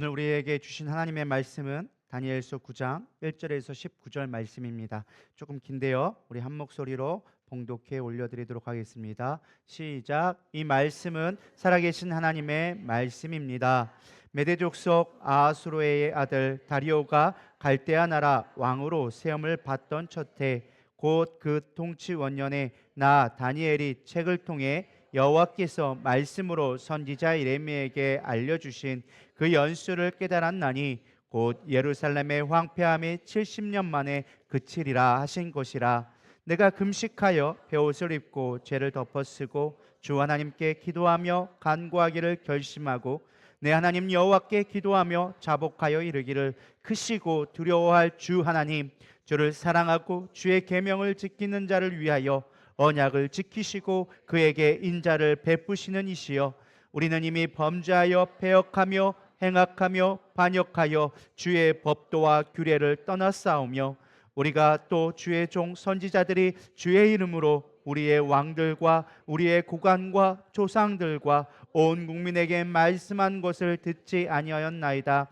오늘 우리에게 주신 하나님의 말씀은 다니엘서 9장 1절에서 19절 말씀입니다. 조금 긴데요. 우리 한 목소리로 봉독해 올려드리도록 하겠습니다. 시작. 이 말씀은 살아계신 하나님의 말씀입니다. 메대 족속 아하수로의 아들 다리오가 갈대아 나라 왕으로 세움을 받던 첫해 곧 그 통치 원년에 나 다니엘이 책을 통해 여호와께서 말씀으로 선지자 예레미야에게 알려주신 그 연수를 깨달았나니 곧 예루살렘의 황폐함이 70년 만에 그치리라 하신 것이라. 내가 금식하여 베옷을 입고 죄를 덮어쓰고 주 하나님께 기도하며 간구하기를 결심하고 내 하나님 여호와께 기도하며 자복하여 이르기를, 크시고 두려워할 주 하나님, 주를 사랑하고 주의 계명을 지키는 자를 위하여 언약을 지키시고 그에게 인자를 베푸시는 이시여, 우리는 이미 범죄하여 패역하며 행악하며 반역하여 주의 법도와 규례를 떠났사오며 우리가 또 주의 종 선지자들이 주의 이름으로 우리의 왕들과 우리의 고관과 조상들과 온 국민에게 말씀한 것을 듣지 아니하였나이다.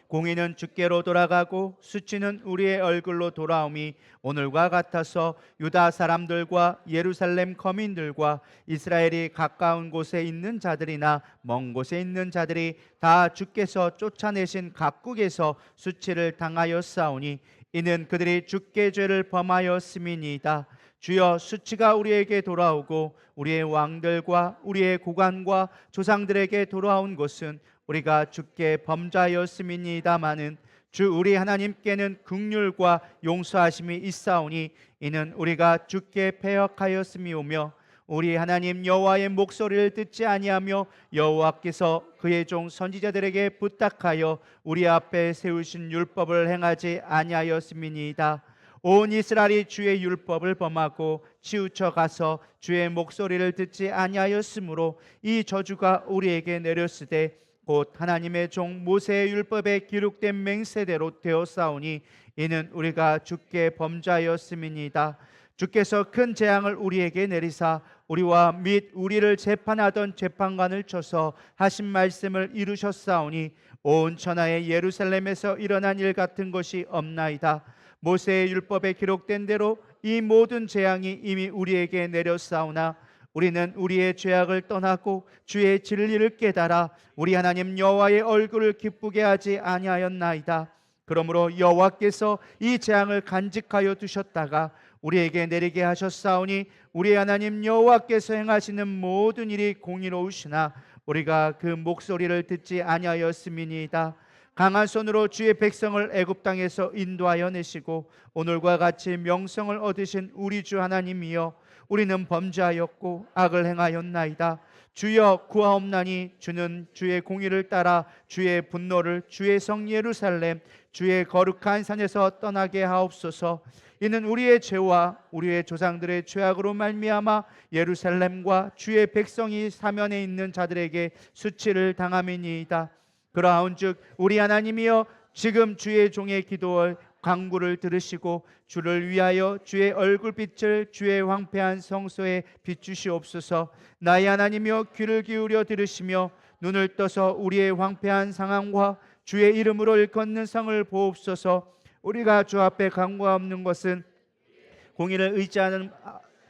공의는 주께로 돌아가고 수치는 우리의 얼굴로 돌아오미 오늘과 같아서 유다 사람들과 예루살렘 거민들과 이스라엘이 가까운 곳에 있는 자들이나 먼 곳에 있는 자들이 다 주께서 쫓아내신 각국에서 수치를 당하였사오니 이는 그들이 주께 죄를 범하였음이니이다. 주여, 수치가 우리에게 돌아오고 우리의 왕들과 우리의 고관과 조상들에게 돌아온 것은 우리가 주께 범죄하였음이니이다마는 주 우리 하나님께는 긍휼과 용서하심이 있사오니 이는 우리가 주께 패역하였음이오며 우리 하나님 여호와의 목소리를 듣지 아니하며 여호와께서 그의 종 선지자들에게 부탁하여 우리 앞에 세우신 율법을 행하지 아니하였음이니이다. 온 이스라엘이 주의 율법을 범하고 치우쳐 가서 주의 목소리를 듣지 아니하였으므로 이 저주가 우리에게 내렸으되 곧 하나님의 종 모세의 율법에 기록된 맹세대로 되었사오니 이는 우리가 주께 범죄하였음이니이다. 주께서 큰 재앙을 우리에게 내리사 우리와 및 우리를 재판하던 재판관을 쳐서 하신 말씀을 이루셨사오니 온 천하의 예루살렘에서 일어난 일 같은 것이 없나이다. 모세의 율법에 기록된 대로 이 모든 재앙이 이미 우리에게 내렸사오나 우리는 우리의 죄악을 떠나고 주의 진리를 깨달아 우리 하나님 여호와의 얼굴을 기쁘게 하지 아니하였나이다. 그러므로 여호와께서 이 재앙을 간직하여 두셨다가 우리에게 내리게 하셨사오니 우리 하나님 여호와께서 행하시는 모든 일이 공의로우시나 우리가 그 목소리를 듣지 아니하였음이니이다. 강한 손으로 주의 백성을 애굽 땅에서 인도하여 내시고 오늘과 같이 명성을 얻으신 우리 주 하나님이여, 우리는 범죄하였고 악을 행하였나이다. 주여, 구하옵나니 주는 주의 공의를 따라 주의 분노를 주의 성 예루살렘 주의 거룩한 산에서 떠나게 하옵소서. 이는 우리의 죄와 우리의 조상들의 죄악으로 말미암아 예루살렘과 주의 백성이 사면에 있는 자들에게 수치를 당함이니이다. 그러하온즉 우리 하나님이여, 지금 주의 종의 기도를 간구를 들으시고 주를 위하여 주의 얼굴빛을 주의 황폐한 성소에 비추시옵소서. 나의 하나님이여, 귀를 기울여 들으시며 눈을 떠서 우리의 황폐한 상황과 주의 이름으로 일컫는 성을 보옵소서. 우리가 주 앞에 간구하옵는 것은 공의를 의지하는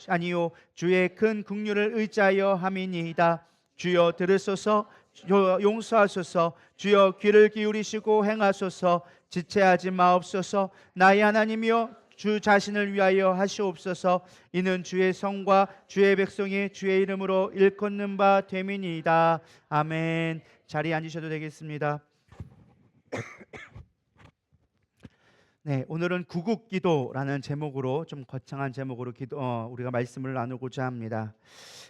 아니요 주의 큰 긍휼을 의지하여 함이니이다. 주여, 들으소서. 용서하소서. 주여, 귀를 기울이시고 행하소서. 지체하지 마옵소서. 나의 하나님이여, 주 자신을 위하여 하시옵소서. 이는 주의 성과 주의 백성이 주의 이름으로 일컫는 바 됨이니이다. 아멘. 자리에 앉으셔도 되겠습니다. 네, 오늘은 구국기도라는 제목으로, 좀 거창한 제목으로 우리가 말씀을 나누고자 합니다.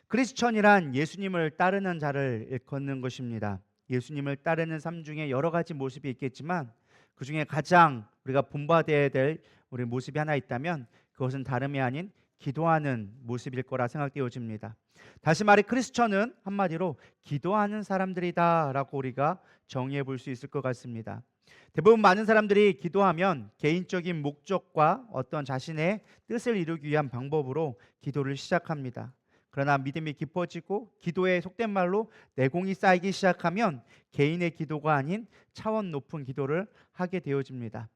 크리스천이란 예수님을 따르는 자를 일컫는 것입니다. 예수님을 따르는 삶 중에 여러 가지 모습이 있겠지만 그 중에 가장 우리가 본받아야 될 우리 모습이 하나 있다면 그것은 다름이 아닌 기도하는 모습일 거라 생각되어집니다. 다시 말해, 크리스천은 한마디로 기도하는 사람들이다라고 우리가 정의해 볼 수 있을 것 같습니다. 대부분 많은 사람들이 기도하면 개인적인 목적과 어떤 자신의 뜻을 이루기 위한 방법으로 기도를 시작합니다. 그러나 믿음이 깊어지고 기도에 속된 말로 내공이 쌓이기 시작하면 개인의 기도가 아닌 차원 높은 기도를 하게 되어집니다.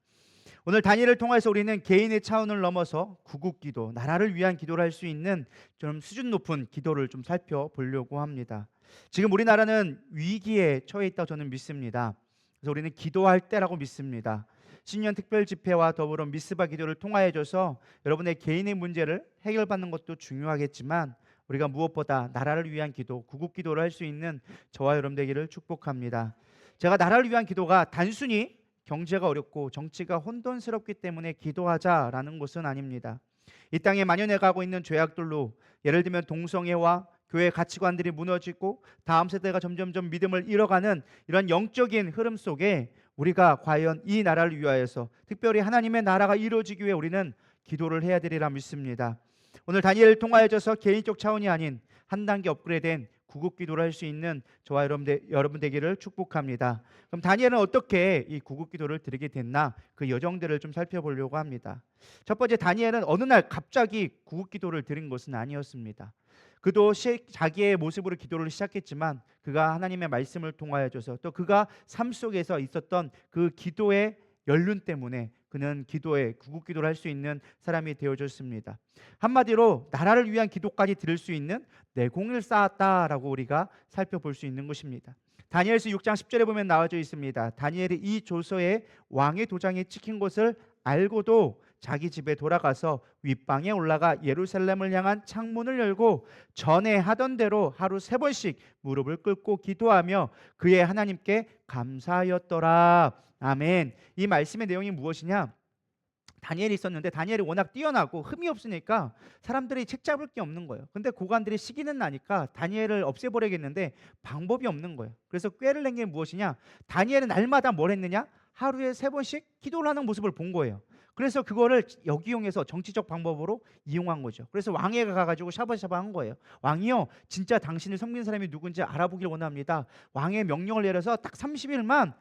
오늘 다니엘을 통해서 우리는 개인의 차원을 넘어서 구국기도, 나라를 위한 기도를 할 수 있는 좀 수준 높은 기도를 좀 살펴보려고 합니다. 지금 우리나라는 위기에 처해 있다고 저는 믿습니다. 그래서 우리는 기도할 때라고 믿습니다. 신년 특별 집회와 더불어 미스바 기도를 통하여줘서 여러분의 개인의 문제를 해결받는 것도 중요하겠지만 우리가 무엇보다 나라를 위한 기도, 구국 기도를 할 수 있는 저와 여러분 되기를 축복합니다. 제가 나라를 위한 기도가 단순히 경제가 어렵고 정치가 혼돈스럽기 때문에 기도하자라는 것은 아닙니다. 이 땅에 만연해 가고 있는 죄악들로, 예를 들면 동성애와 교회 가치관들이 무너지고 다음 세대가 점점점 믿음을 잃어가는 이런 영적인 흐름 속에 우리가 과연 이 나라를 위하여서, 특별히 하나님의 나라가 이루어지기 위해 우리는 기도를 해야 되리라 믿습니다. 오늘 다니엘을 통하여져서 개인적 차원이 아닌 한 단계 업그레이드된 구국 기도를 할 수 있는 저와 여러분 되기를 축복합니다. 그럼 다니엘은 어떻게 이 구국 기도를 드리게 됐나, 그 여정들을 좀 살펴보려고 합니다. 첫 번째, 다니엘은 어느 날 갑자기 구국 기도를 드린 것은 아니었습니다. 그도 자기의 모습으로 기도를 시작했지만 그가 하나님의 말씀을 통하여줘서, 또 그가 삶 속에서 있었던 그 기도의 연륜 때문에 그는 구국 기도를 할 수 있는 사람이 되어졌습니다. 한마디로 나라를 위한 기도까지 드릴 수 있는 내공을 쌓았다라고 우리가 살펴볼 수 있는 것입니다. 다니엘서 6장 10절에 보면 나와져 있습니다. 다니엘이 이 조서에 왕의 도장이 찍힌 것을 알고도 자기 집에 돌아가서 윗방에 올라가 예루살렘을 향한 창문을 열고 전에 하던 대로 하루 3번씩 무릎을 꿇고 기도하며 그의 하나님께 감사하였더라. 아멘. 이 말씀의 내용이 무엇이냐? 다니엘이 있었는데 다니엘이 워낙 뛰어나고 흠이 없으니까 사람들이 책 잡을 게 없는 거예요. 근데 고관들이 시기는 나니까 다니엘을 없애버리겠는데 방법이 없는 거예요. 그래서 꾀를 낸 게 무엇이냐? 다니엘은 날마다 뭘 했느냐? 하루에 3번씩 기도를 하는 모습을 본 거예요. 그래서 그거를 역이용해서 정치적 방법으로 이용한 거죠. 그래서 왕에게 가가지고 샤바샤바 한 거예요. 왕이요, 진짜 당신을 섬기는 사람이 누군지 알아보길 원합니다. 왕의 명령을 내려서 딱 30일만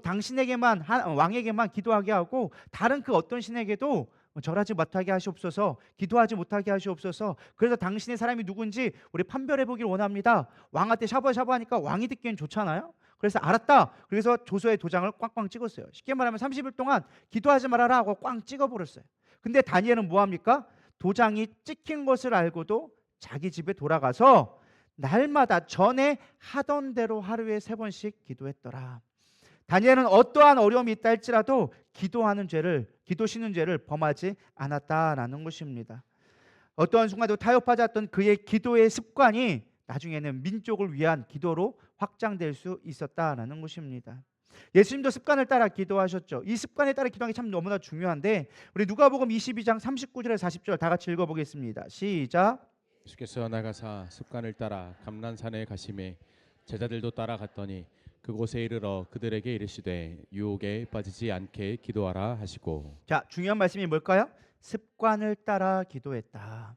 당신에게만, 왕에게만 기도하게 하고 다른 그 어떤 신에게도 절하지 못하게 하시옵소서, 기도하지 못하게 하시옵소서. 그래서 당신의 사람이 누군지 우리 판별해 보길 원합니다. 왕한테 샤바샤바하니까 왕이 듣기엔 좋잖아요. 그래서 알았다. 그래서 조서에 도장을 꽝꽝 찍었어요. 쉽게 말하면 30일 동안 기도하지 말아라 하고 꽝 찍어버렸어요. 근데 다니엘은 뭐합니까? 도장이 찍힌 것을 알고도 자기 집에 돌아가서 날마다 전에 하던 대로 하루에 3번씩 기도했더라. 다니엘은 어떠한 어려움이 있다 할지라도 기도 쉬는 죄를 범하지 않았다라는 것입니다. 어떠한 순간도 타협하지 않았던 그의 기도의 습관이 나중에는 민족을 위한 기도로 확장될 수 있었다라는 것입니다. 예수님도 습관을 따라 기도하셨죠. 이 습관에 따라 기도하는 게 참 너무나 중요한데, 우리 누가복음 22장 39절에 40절 다 같이 읽어보겠습니다. 시작. 예수께서 나가사 습관을 따라 감난산에 가시매 제자들도 따라갔더니 그곳에 이르러 그들에게 이르시되 유혹에 빠지지 않게 기도하라 하시고. 자, 중요한 말씀이 뭘까요? 습관을 따라 기도했다.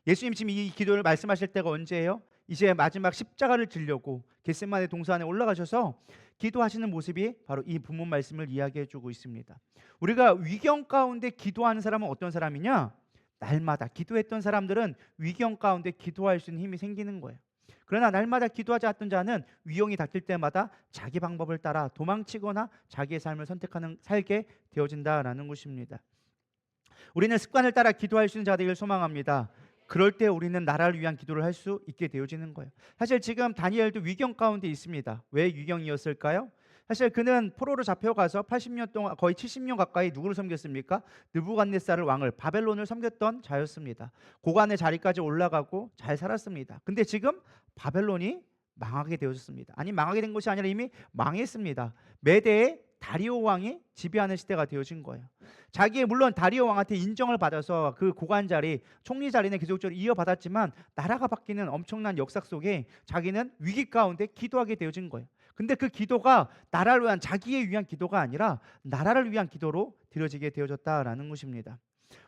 예수님 지금 이 기도를 말씀하실 때가 언제예요? 이제 마지막 십자가를 지려고 겟세마네 동산에 올라가셔서 기도하시는 모습이 바로 이 본문 말씀을 이야기해 주고 있습니다. 우리가 위경 가운데 기도하는 사람은 어떤 사람이냐? 날마다 기도했던 사람들은 위경 가운데 기도할 수 있는 힘이 생기는 거예요. 그러나 날마다 기도하지 않던 자는 위용이 닥칠 때마다 자기 방법을 따라 도망치거나 자기의 삶을 살게 되어진다라는 것입니다. 우리는 습관을 따라 기도할 수 있는 자가 되기를 소망합니다. 그럴 때 우리는 나라를 위한 기도를 할 수 있게 되어지는 거예요. 사실 지금 다니엘도 위경 가운데 있습니다. 왜 위경이었을까요? 사실 그는 포로로 잡혀가서 80년 동안, 거의 70년 가까이 누구를 섬겼습니까? 느부갓네살 왕을, 바벨론을 섬겼던 자였습니다. 고관의 자리까지 올라가고 잘 살았습니다. 근데 지금 바벨론이 망하게 되었습니다. 아니, 망하게 된 것이 아니라 이미 망했습니다. 메대의 다리오 왕이 지배하는 시대가 되어진 거예요. 물론 다리오 왕한테 인정을 받아서 그 고관 자리, 총리 자리는 계속적으로 이어받았지만 나라가 바뀌는 엄청난 역사 속에 자기는 위기 가운데 기도하게 되어진 거예요. 근데 그 기도가 나라를 위한, 자기에 위한 기도가 아니라 나라를 위한 기도로 드려지게 되어졌다라는 것입니다.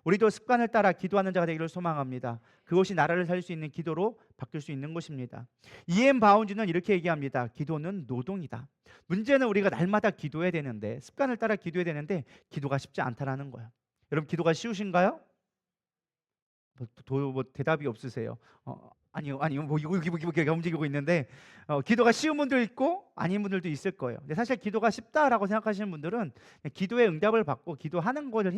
우리도 습관을 따라 기도하는 자가 되기를 소망합니다. 그것이 나라를 살릴 수 있는 기도로 바뀔 수 있는 것입니다. E.M. 바운즈는 이렇게 얘기합니다. 기도는 노동이다. 문제는 우리가 날마다 기도해야 되는데, 습관을 따라 기도해야 되는데 기도가 쉽지 않다라는 거예요. 여러분, 기도가 쉬우신가요? 대답이 없으세요. 아니요, 뭐 이렇게 움직이고 있는데 기도가 쉬운 분도 있고 아닌 분들도 있을 거예요. 근데 사실 기도가 쉽다라고 생각하시는 분들은 기도의 응답을 받고 기도하는 것을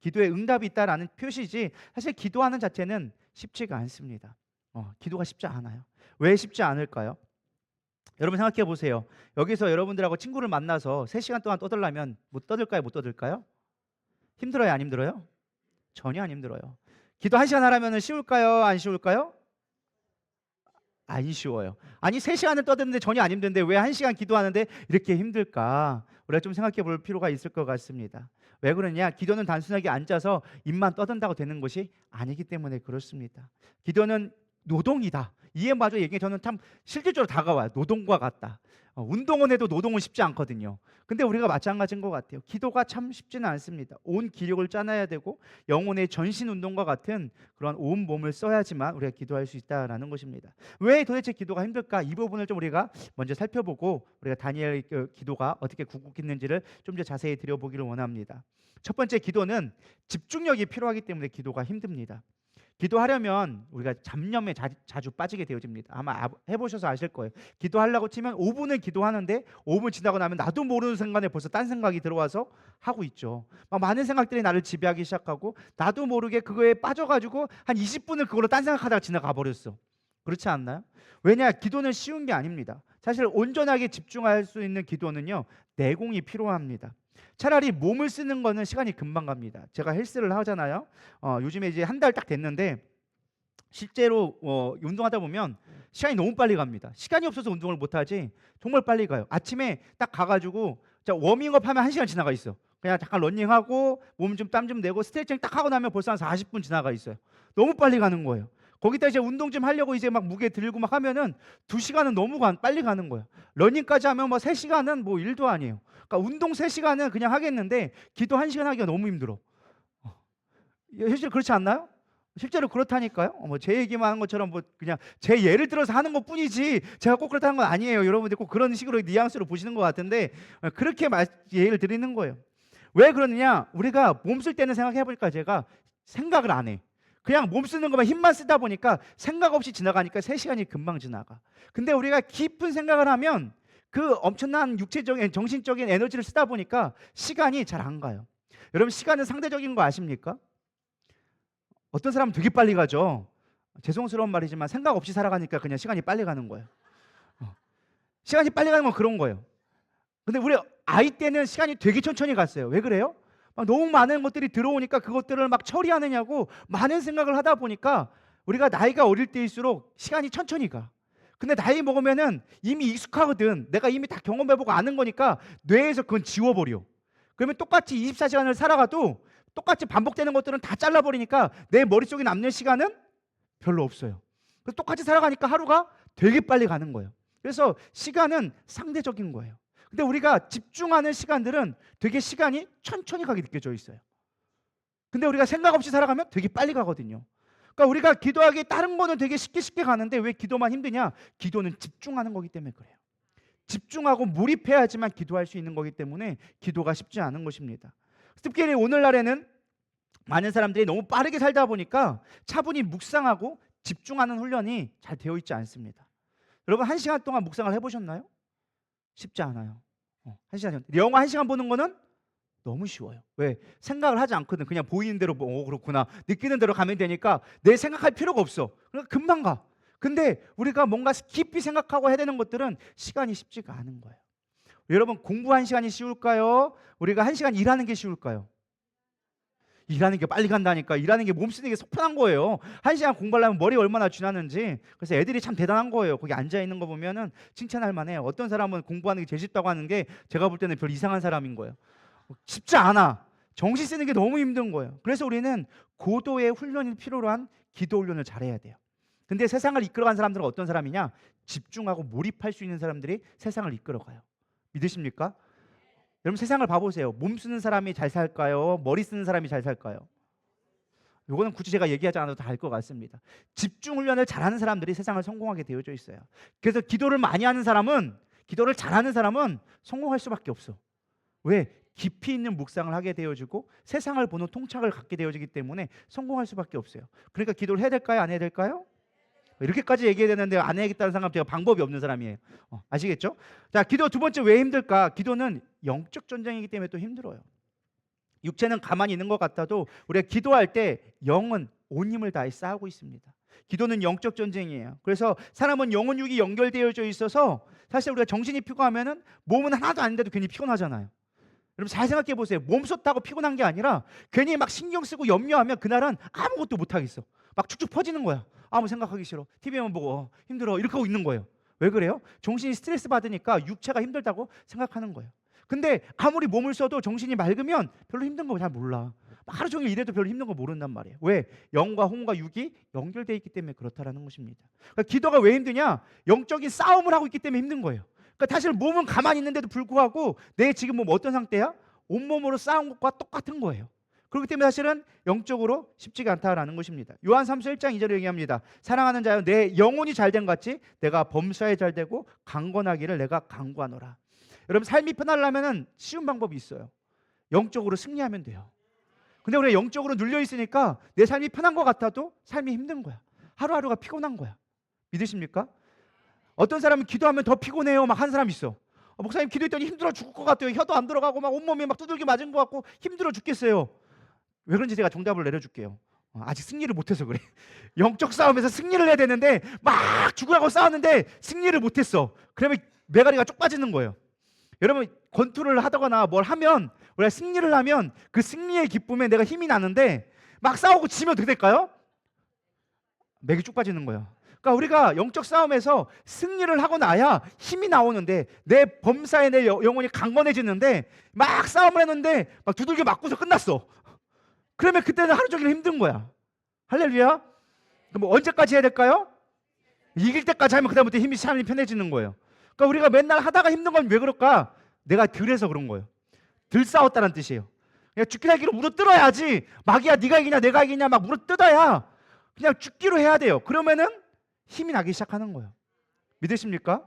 기도의 응답이 있다라는 표시지 사실 기도하는 자체는 쉽지가 않습니다. 기도가 쉽지 않아요. 왜 쉽지 않을까요? 여러분 생각해 보세요. 여기서 여러분들하고 친구를 만나서 3시간 동안 떠들려면 못 떠들까요? 못 떠들까요? 힘들어요? 안 힘들어요? 전혀 안 힘들어요. 기도 1시간 하려면 쉬울까요? 안 쉬울까요? 안 쉬워요. 아니 3시간을 떠드는데 전혀 안 힘든데 왜 1시간 기도하는데 이렇게 힘들까? 우리가 좀 생각해 볼 필요가 있을 것 같습니다. 왜 그러냐? 기도는 단순하게 앉아서 입만 떠든다고 되는 것이 아니기 때문에 그렇습니다. 기도는 노동이다. 이해마저 얘기 저는 참 실질적으로 다가와요. 노동과 같다. 운동은 해도 노동은 쉽지 않거든요. 근데 우리가 마찬가지인 것 같아요. 기도가 참 쉽지는 않습니다. 온 기력을 짜놔야 되고 영혼의 전신 운동과 같은 그런 온 몸을 써야지만 우리가 기도할 수 있다라는 것입니다. 왜 도대체 기도가 힘들까? 이 부분을 좀 우리가 먼저 살펴보고 우리가 다니엘 기도가 어떻게 궁극했는지를 좀 더 자세히 들여보기를 원합니다. 첫 번째, 기도는 집중력이 필요하기 때문에 기도가 힘듭니다. 기도하려면 우리가 잡념에 자주 빠지게 되어집니다. 아마 해보셔서 아실 거예요. 기도하려고 치면 5분을 기도하는데 5분 지나고 나면 나도 모르는 순간에 벌써 딴 생각이 들어와서 하고 있죠. 막 많은 생각들이 나를 지배하기 시작하고 나도 모르게 그거에 빠져가지고 한 20분을 그걸로 딴 생각하다가 지나가 버렸어. 그렇지 않나요? 왜냐? 기도는 쉬운 게 아닙니다. 사실 온전하게 집중할 수 있는 기도는요, 내공이 필요합니다. 차라리 몸을 쓰는 거는 시간이 금방 갑니다. 제가 헬스를 하잖아요. 요즘에 이제 한 달 딱 됐는데 실제로 운동하다 보면 시간이 너무 빨리 갑니다. 시간이 없어서 운동을 못 하지 정말 빨리 가요. 아침에 딱 가가지고 자, 워밍업 하면 1시간 지나가 있어. 그냥 잠깐 러닝하고 몸 좀 땀 좀 내고 스트레칭 딱 하고 나면 벌써 한 40분 지나가 있어요. 너무 빨리 가는 거예요. 거기다 이제 운동 좀 하려고 이제 막 무게 들고 막 하면은 2시간은 너무 빨리 가는 거예요. 러닝까지 하면 뭐 3시간은 뭐 일도 아니에요. 그러니까 운동 3시간은 그냥 하겠는데 기도 1시간 하기가 너무 힘들어. 실제로 그렇지 않나요? 실제로 그렇다니까요. 제 얘기만 하는 것처럼 뭐 그냥 제 예를 들어서 하는 것뿐이지 제가 꼭 그렇다는 건 아니에요. 여러분들 꼭 그런 식으로 뉘앙스로 보시는 것 같은데 그렇게 예를 드리는 거예요. 왜 그러느냐? 우리가 몸 쓸 때는 생각해 보니까 제가 생각을 안 해. 그냥 몸 쓰는 것만 힘만 쓰다 보니까 생각 없이 지나가니까 3시간이 금방 지나가. 근데 우리가 깊은 생각을 하면 그 엄청난 육체적인 정신적인 에너지를 쓰다 보니까 시간이 잘 안 가요. 여러분 시간은 상대적인 거 아십니까? 어떤 사람은 되게 빨리 가죠. 죄송스러운 말이지만 생각 없이 살아가니까 그냥 시간이 빨리 가는 거예요. 시간이 빨리 가는 건 그런 거예요. 근데 우리 아이 때는 시간이 되게 천천히 갔어요. 왜 그래요? 막 너무 많은 것들이 들어오니까 그것들을 막 처리하느냐고 많은 생각을 하다 보니까 우리가 나이가 어릴 때일수록 시간이 천천히 가. 근데 나이 먹으면은 이미 익숙하거든. 내가 이미 다 경험해보고 아는 거니까 뇌에서 그건 지워버려. 그러면 똑같이 24시간을 살아가도 똑같이 반복되는 것들은 다 잘라버리니까 내 머릿속에 남는 시간은 별로 없어요. 그래서 똑같이 살아가니까 하루가 되게 빨리 가는 거예요. 그래서 시간은 상대적인 거예요. 근데 우리가 집중하는 시간들은 되게 시간이 천천히 가게 느껴져 있어요. 근데 우리가 생각 없이 살아가면 되게 빨리 가거든요. 그러니까 우리가 기도하기 다른 거는 되게 쉽게 가는데 왜 기도만 힘드냐? 기도는 집중하는 거기 때문에 그래요. 집중하고 몰입해야지만 기도할 수 있는 거기 때문에 기도가 쉽지 않은 것입니다. 특히 오늘날에는 많은 사람들이 너무 빠르게 살다 보니까 차분히 묵상하고 집중하는 훈련이 잘 되어 있지 않습니다. 여러분 1시간 동안 묵상을 해보셨나요? 쉽지 않아요. 1시간. 영화 1시간 보는 거는 너무 쉬워요. 왜? 생각을 하지 않거든. 그냥 보이는 대로 그렇구나. 느끼는 대로 가면 되니까 내 생각할 필요가 없어. 그러니까 금방 가. 근데 우리가 뭔가 깊이 생각하고 해야 되는 것들은 시간이 쉽지가 않은 거예요. 여러분 공부 1시간이 쉬울까요? 우리가 1시간 일하는 게 쉬울까요? 일하는 게 빨리 간다니까. 일하는 게 몸 쓰는 게 속편한 거예요. 1시간 공부하려면 머리 얼마나 쥐나는지. 그래서 애들이 참 대단한 거예요. 거기 앉아 있는 거 보면은 칭찬할 만해요. 어떤 사람은 공부하는 게 제일 쉽다고 하는 게 제가 볼 때는 별 이상한 사람인 거예요. 쉽지 않아. 정신 쓰는 게 너무 힘든 거예요. 그래서 우리는 고도의 훈련이 필요로 한 기도 훈련을 잘해야 돼요. 근데 세상을 이끌어간 사람들은 어떤 사람이냐? 집중하고 몰입할 수 있는 사람들이 세상을 이끌어가요. 믿으십니까? 여러분 세상을 봐보세요. 몸 쓰는 사람이 잘 살까요? 머리 쓰는 사람이 잘 살까요? 이거는 굳이 제가 얘기하지 않아도 다 알 것 같습니다. 집중 훈련을 잘하는 사람들이 세상을 성공하게 되어져 있어요. 그래서 기도를 많이 하는 사람은, 기도를 잘하는 사람은 성공할 수밖에 없어. 왜? 깊이 있는 묵상을 하게 되어지고 세상을 보는 통찰을 갖게 되어지기 때문에 성공할 수밖에 없어요. 그러니까 기도를 해야 될까요? 안 해야 될까요? 이렇게까지 얘기해야 되는데 안 해야겠다는 사람 제가 방법이 없는 사람이에요. 아시겠죠? 자, 기도 두 번째 왜 힘들까? 기도는 영적 전쟁이기 때문에 또 힘들어요. 육체는 가만히 있는 것 같아도 우리가 기도할 때 영은 온 힘을 다해 싸우고 있습니다. 기도는 영적 전쟁이에요. 그래서 사람은 영혼 육이 연결되어져 있어서 사실 우리가 정신이 피곤하면은 몸은 하나도 아닌데도 괜히 피곤하잖아요. 여러분 잘 생각해 보세요. 몸 쏟다고 피곤한 게 아니라 괜히 막 신경 쓰고 염려하면 그날은 아무것도 못 하겠어. 막 축축 퍼지는 거야. 아무 생각하기 싫어. TV만 보고 힘들어. 이렇게 하고 있는 거예요. 왜 그래요? 정신이 스트레스 받으니까 육체가 힘들다고 생각하는 거예요. 근데 아무리 몸을 써도 정신이 맑으면 별로 힘든 거 잘 몰라. 하루 종일 일해도 별로 힘든 거 모른단 말이에요. 왜? 영과 혼과 육이 연결되어 있기 때문에 그렇다라는 것입니다. 그러니까 기도가 왜 힘드냐? 영적인 싸움을 하고 있기 때문에 힘든 거예요. 그러니까 사실 몸은 가만히 있는데도 불구하고 내 지금 몸 어떤 상태야? 온몸으로 싸운 것과 똑같은 거예요. 그렇기 때문에 사실은 영적으로 쉽지가 않다라는 것입니다. 요한 3서 1장 2절에 얘기합니다. 사랑하는 자여 내 영혼이 잘된 같이 내가 범사에 잘되고 강건하기를 내가 강구하노라. 여러분 삶이 편하려면 쉬운 방법이 있어요. 영적으로 승리하면 돼요. 근데 우리가 영적으로 눌려 있으니까 내 삶이 편한 것 같아도 삶이 힘든 거야. 하루하루가 피곤한 거야. 믿으십니까? 어떤 사람은 기도하면 더 피곤해요 막 한 사람 있어. 목사님 기도했더니 힘들어 죽을 것 같아요. 혀도 안 들어가고 막 온몸에 막 두들겨 맞은 것 같고 힘들어 죽겠어요. 왜 그런지 제가 정답을 내려줄게요. 아직 승리를 못해서 그래. 영적 싸움에서 승리를 해야 되는데 막 죽으라고 싸웠는데 승리를 못했어. 그러면 메가리가 쪽 빠지는 거예요. 여러분 권투를 하다거나 뭘 하면 우리가 승리를 하면 그 승리의 기쁨에 내가 힘이 나는데 막 싸우고 지면 어떻게 될까요? 맥이 쭉 빠지는 거예요. 그러니까 우리가 영적 싸움에서 승리를 하고 나야 힘이 나오는데 내 범사에 내 영혼이 강건해지는데 막 싸움을 했는데 막 두들겨 맞고서 끝났어. 그러면 그때는 하루 종일 힘든 거야. 할렐루야. 그럼 언제까지 해야 될까요? 이길 때까지 하면 그다음부터 힘이 삶이 편해지는 거예요. 그러니까 우리가 맨날 하다가 힘든 건 왜 그럴까? 내가 덜해서 그런 거예요. 덜 싸웠다는 뜻이에요. 그냥 죽기 살기로 물어뜯어야지. 마귀야 네가 이기냐 내가 이기냐 막 물어뜯어야 그냥 죽기로 해야 돼요. 그러면은 힘이 나기 시작하는 거예요. 믿으십니까?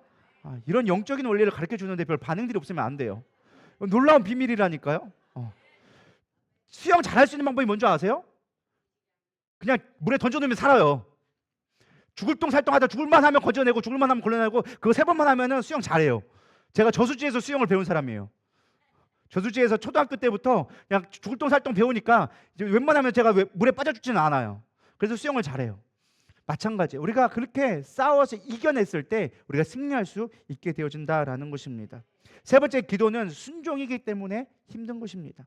이런 영적인 원리를 가르쳐 주는데 별 반응들이 없으면 안 돼요. 놀라운 비밀이라니까요. 수영 잘할 수 있는 방법이 뭔지 아세요? 그냥 물에 던져놓으면 살아요. 죽을 똥 살똥 하다 죽을만 하면 건져내고 죽을만 하면 걸러내고 그거 3번만 하면은 수영 잘해요. 제가 저수지에서 수영을 배운 사람이에요. 저수지에서 초등학교 때부터 그냥 죽을 똥 살똥 배우니까 이제 웬만하면 제가 물에 빠져 죽지는 않아요. 그래서 수영을 잘해요. 마찬가지예요. 우리가 그렇게 싸워서 이겨냈을 때 우리가 승리할 수 있게 되어진다라는 것입니다. 세 번째, 기도는 순종이기 때문에 힘든 것입니다.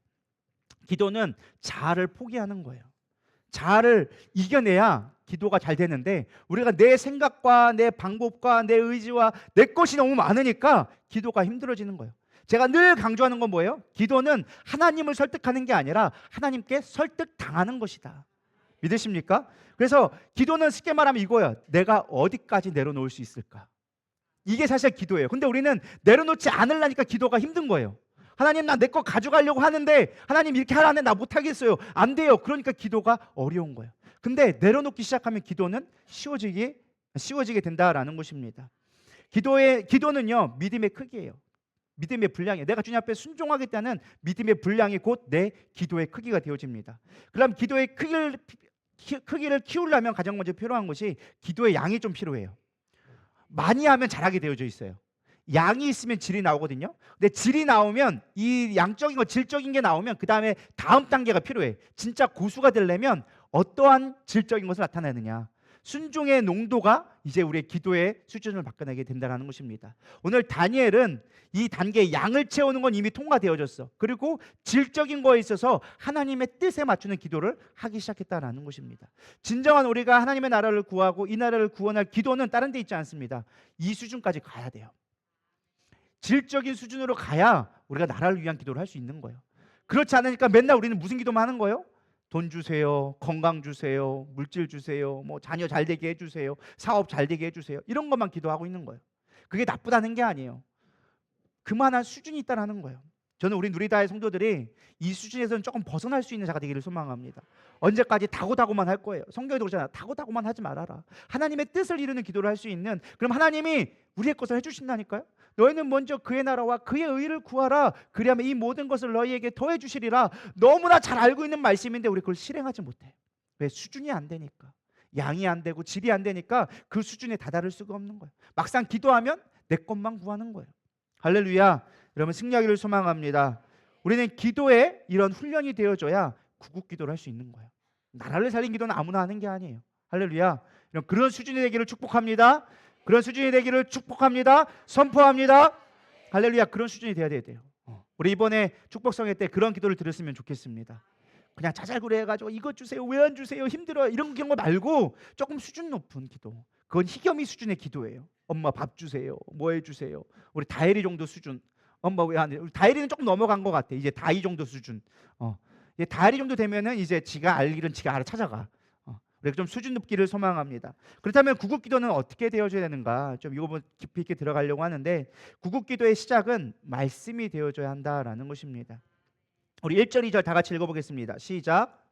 기도는 자아를 포기하는 거예요. 자아를 이겨내야 기도가 잘 되는데 우리가 내 생각과 내 방법과 내 의지와 내 것이 너무 많으니까 기도가 힘들어지는 거예요. 제가 늘 강조하는 건 뭐예요? 기도는 하나님을 설득하는 게 아니라 하나님께 설득당하는 것이다. 믿으십니까? 그래서 기도는 쉽게 말하면 이거예요. 내가 어디까지 내려놓을 수 있을까? 이게 사실 기도예요. 근데 우리는 내려놓지 않으려니까 기도가 힘든 거예요. 하나님 나 내 거 가져가려고 하는데 하나님 이렇게 하라는데 나 못하겠어요. 안 돼요. 그러니까 기도가 어려운 거예요. 근데 내려놓기 시작하면 기도는 쉬워지게 된다라는 것입니다. 기도는요 믿음의 크기예요. 믿음의 분량이에요. 내가 주님 앞에 순종하겠다는 믿음의 분량이 곧 내 기도의 크기가 되어집니다. 그럼 기도의 크기를 키우려면 가장 먼저 필요한 것이 기도의 양이 좀 필요해요. 많이 하면 잘하게 되어져 있어요. 양이 있으면 질이 나오거든요. 근데 질이 나오면 이 양적인 거 질적인 게 나오면 그 다음에 다음 단계가 필요해. 진짜 고수가 되려면 어떠한 질적인 것을 나타내느냐. 순종의 농도가 이제 우리의 기도의 수준을 바꿔내게 된다는 것입니다. 오늘 다니엘은 이 단계의 양을 채우는 건 이미 통과되어졌어. 그리고 질적인 거에 있어서 하나님의 뜻에 맞추는 기도를 하기 시작했다는 것입니다. 진정한 우리가 하나님의 나라를 구하고 이 나라를 구원할 기도는 다른 데 있지 않습니다. 이 수준까지 가야 돼요. 질적인 수준으로 가야 우리가 나라를 위한 기도를 할 수 있는 거예요. 그렇지 않으니까 맨날 우리는 무슨 기도만 하는 거예요? 돈 주세요, 건강 주세요, 물질 주세요, 뭐 자녀 잘 되게 해주세요, 사업 잘 되게 해주세요. 이런 것만 기도하고 있는 거예요. 그게 나쁘다는 게 아니에요. 그만한 수준이 있다는 거예요. 저는 우리 누리다의 성도들이 이 수준에서는 조금 벗어날 수 있는 자가 되기를 소망합니다. 언제까지 다고다고만 할 거예요. 성경에도 그러잖아요. 다고다고만 하지 말아라. 하나님의 뜻을 이루는 기도를 할 수 있는, 그럼 하나님이 우리의 것을 해주신다니까요. 너희는 먼저 그의 나라와 그의 의를 구하라. 그리하면 이 모든 것을 너희에게 더해 주시리라. 너무나 잘 알고 있는 말씀인데 우리 그걸 실행하지 못해. 왜? 수준이 안 되니까. 양이 안 되고 질이 안 되니까 그 수준에 다다를 수가 없는 거예요. 막상 기도하면 내 것만 구하는 거예요. 할렐루야. 여러분 승리하기를 소망합니다. 우리는 기도에 이런 훈련이 되어줘야 구국 기도를 할 수 있는 거예요. 나라를 살린 기도는 아무나 하는 게 아니에요. 할렐루야. 그런 수준이 되기를 축복합니다. 그런 수준이 되기를 축복합니다. 선포합니다. 할렐루야. 그런 수준이 돼야 돼요. 우리 이번에 축복성회 때 그런 기도를 드렸으면 좋겠습니다. 그냥 자잘구레 해가지고 이것 주세요, 왜 안 주세요, 힘들어요, 이런 경우 말고 조금 수준 높은 기도. 그건 희겸이 수준의 기도예요. 엄마 밥 주세요, 뭐 해주세요. 우리 다혜리 정도 수준. 엄마 왜 안 돼? 우리 다혜리는 조금 넘어간 것 같아. 이제 다이 정도 수준. 이제 다혜리 정도 되면은 이제 지가 알 일은 지가 알아 찾아가. 우리가 좀 수준 높기를 소망합니다. 그렇다면 구국기도는 어떻게 되어줘야 되는가? 좀 이거 깊이 있게 들어가려고 하는데, 구국기도의 시작은 말씀이 되어줘야 한다라는 것입니다. 우리 1절 2절 다 같이 읽어보겠습니다. 시작.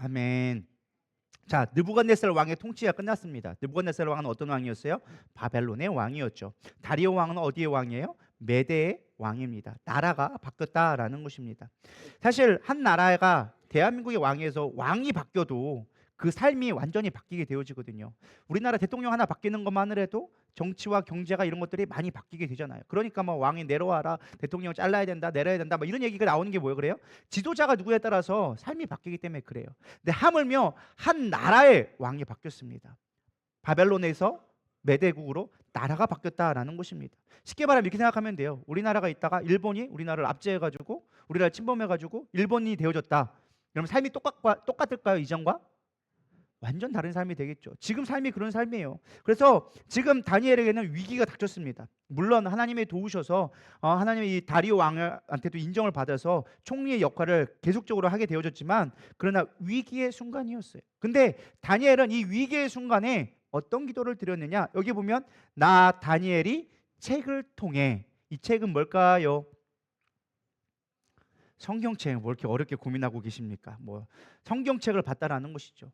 아멘. 자, 느부갓네살 왕의 통치가 끝났습니다. 느부갓네살 왕은 어떤 왕이었어요? 바벨론의 왕이었죠. 다리오 왕은 어디의 왕이에요? 메대의 왕입니다. 나라가 바뀌었다라는 것입니다. 사실 한 나라가 대한민국의 왕에서 왕이 바뀌어도 그 삶이 완전히 바뀌게 되어지거든요. 우리나라 대통령 하나 바뀌는 것만을 해도 정치와 경제가 이런 것들이 많이 바뀌게 되잖아요. 그러니까 뭐 왕이 내려와라, 대통령 잘라야 된다, 내려야 된다, 뭐 이런 얘기가 나오는 게 뭐예요? 그래요? 지도자가 누구에 따라서 삶이 바뀌기 때문에 그래요. 근데 하물며 한 나라의 왕이 바뀌었습니다. 바벨론에서 메대국으로 나라가 바뀌었다라는 것입니다. 쉽게 말하면 이렇게 생각하면 돼요. 우리나라가 있다가 일본이 우리나라를 압제해가지고 우리나라를 침범해가지고 일본이 되어졌다. 그럼 삶이 똑같을까요? 이전과? 완전 다른 삶이 되겠죠. 지금 삶이 그런 삶이에요. 그래서 지금 다니엘에게는 위기가 닥쳤습니다. 물론 하나님이 도우셔서 하나님이 이 다리오 왕한테도 인정을 받아서 총리의 역할을 계속적으로 하게 되어졌지만, 그러나 위기의 순간이었어요. 근데 다니엘은 이 위기의 순간에 어떤 기도를 드렸느냐? 여기 보면 나 다니엘이 책을 통해, 이 책은 뭘까요? 성경책. 뭐 이렇게 어렵게 고민하고 계십니까? 뭐 성경책을 봤다라는 것이죠.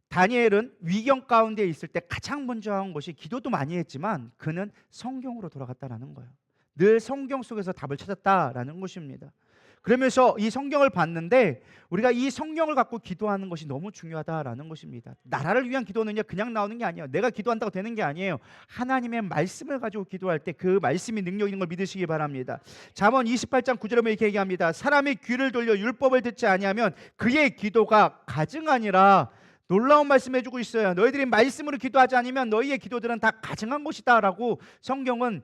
다니엘은 위경 가운데 있을 때 가장 먼저 한 것이, 기도도 많이 했지만 그는 성경으로 돌아갔다라는 거예요. 늘 성경 속에서 답을 찾았다라는 것입니다. 그러면서 이 성경을 봤는데 우리가 이 성경을 갖고 기도하는 것이 너무 중요하다라는 것입니다. 나라를 위한 기도는요 그냥 나오는 게 아니에요. 내가 기도한다고 되는 게 아니에요. 하나님의 말씀을 가지고 기도할 때 그 말씀이 능력 있는 걸 믿으시기 바랍니다. 잠언 28장 9절에 보면 이렇게 얘기합니다. 사람이 귀를 돌려 율법을 듣지 아니하면 그의 기도가 가증하니라. 놀라운 말씀 해주고 있어요. 너희들이 말씀으로 기도하지 않으면 너희의 기도들은 다 가증한 것이다 라고 성경은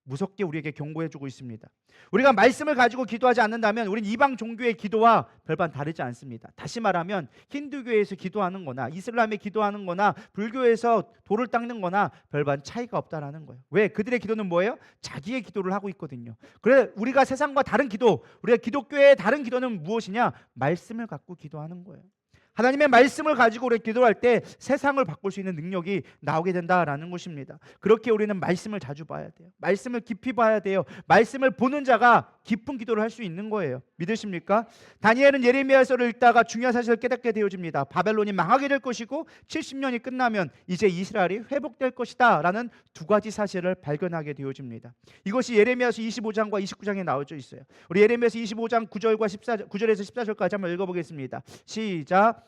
무섭게 우리에게 경고해주고 있습니다. 우리가 말씀을 가지고 기도하지 않는다면 우린 이방 종교의 기도와 별반 다르지 않습니다. 다시 말하면 힌두교에서 기도하는 거나 이슬람에 기도하는 거나 불교에서 돌을 닦는 거나 별반 차이가 없다라는 거예요. 왜? 그들의 기도는 뭐예요? 자기의 기도를 하고 있거든요. 그래 우리가 세상과 다른 기도, 우리가 기독교의 다른 기도는 무엇이냐? 말씀을 갖고 기도하는 거예요. 하나님의 말씀을 가지고 우리가 기도할 때 세상을 바꿀 수 있는 능력이 나오게 된다라는 것입니다. 그렇게 우리는 말씀을 자주 봐야 돼요. 말씀을 깊이 봐야 돼요. 말씀을 보는 자가 깊은 기도를 할 수 있는 거예요. 믿으십니까? 다니엘은 예레미야서를 읽다가 중요한 사실을 깨닫게 되어집니다. 바벨론이 망하게 될 것이고 70년이 끝나면 이제 이스라엘이 회복될 것이다 라는 두 가지 사실을 발견하게 되어집니다. 이것이 예레미야서 25장과 29장에 나와져 있어요. 우리 예레미야서 25장 9절에서 14절까지 한번 읽어보겠습니다. 시작.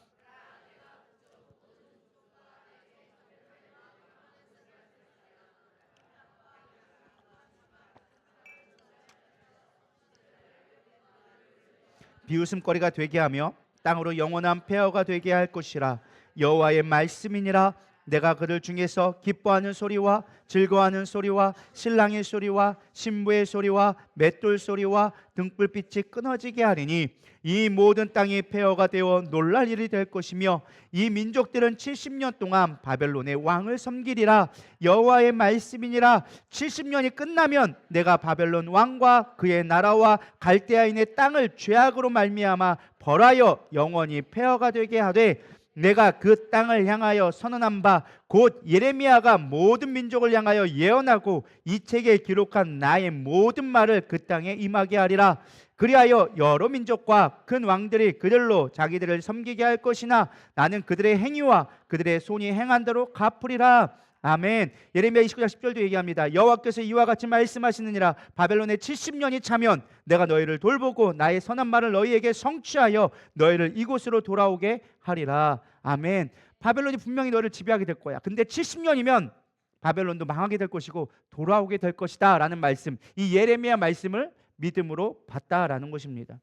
비웃음거리가 되게 하며 땅으로 영원한 폐허가 되게 할 것이라. 여호와의 말씀이니라. 내가 그들 중에서 기뻐하는 소리와 즐거워하는 소리와 신랑의 소리와 신부의 소리와 맷돌 소리와 등불빛이 끊어지게 하리니 이 모든 땅이 폐허가 되어 놀랄 일이 될 것이며 이 민족들은 70년 동안 바벨론의 왕을 섬기리라. 여호와의 말씀이니라. 70년이 끝나면 내가 바벨론 왕과 그의 나라와 갈대아인의 땅을 죄악으로 말미암아 벌하여 영원히 폐허가 되게 하되 내가 그 땅을 향하여 선언한 바 곧 예레미야가 모든 민족을 향하여 예언하고 이 책에 기록한 나의 모든 말을 그 땅에 임하게 하리라. 그리하여 여러 민족과 큰 왕들이 그들로 자기들을 섬기게 할 것이나 나는 그들의 행위와 그들의 손이 행한 대로 갚으리라. 아멘. 예레미야 29장 10절도 얘기합니다. 여호와께서 이와 같이 말씀하시느니라. 바벨론에 70년이 차면 내가 너희를 돌보고 나의 선한 말을 너희에게 성취하여 너희를 이곳으로 돌아오게 하리라. 아멘. 바벨론이 분명히 너희를 지배하게 될 거야. 근데 70년이면 바벨론도 망하게 될 것이고 돌아오게 될 것이다 라는 말씀, 이 예레미야 말씀을 믿음으로 봤다라는 것입니다.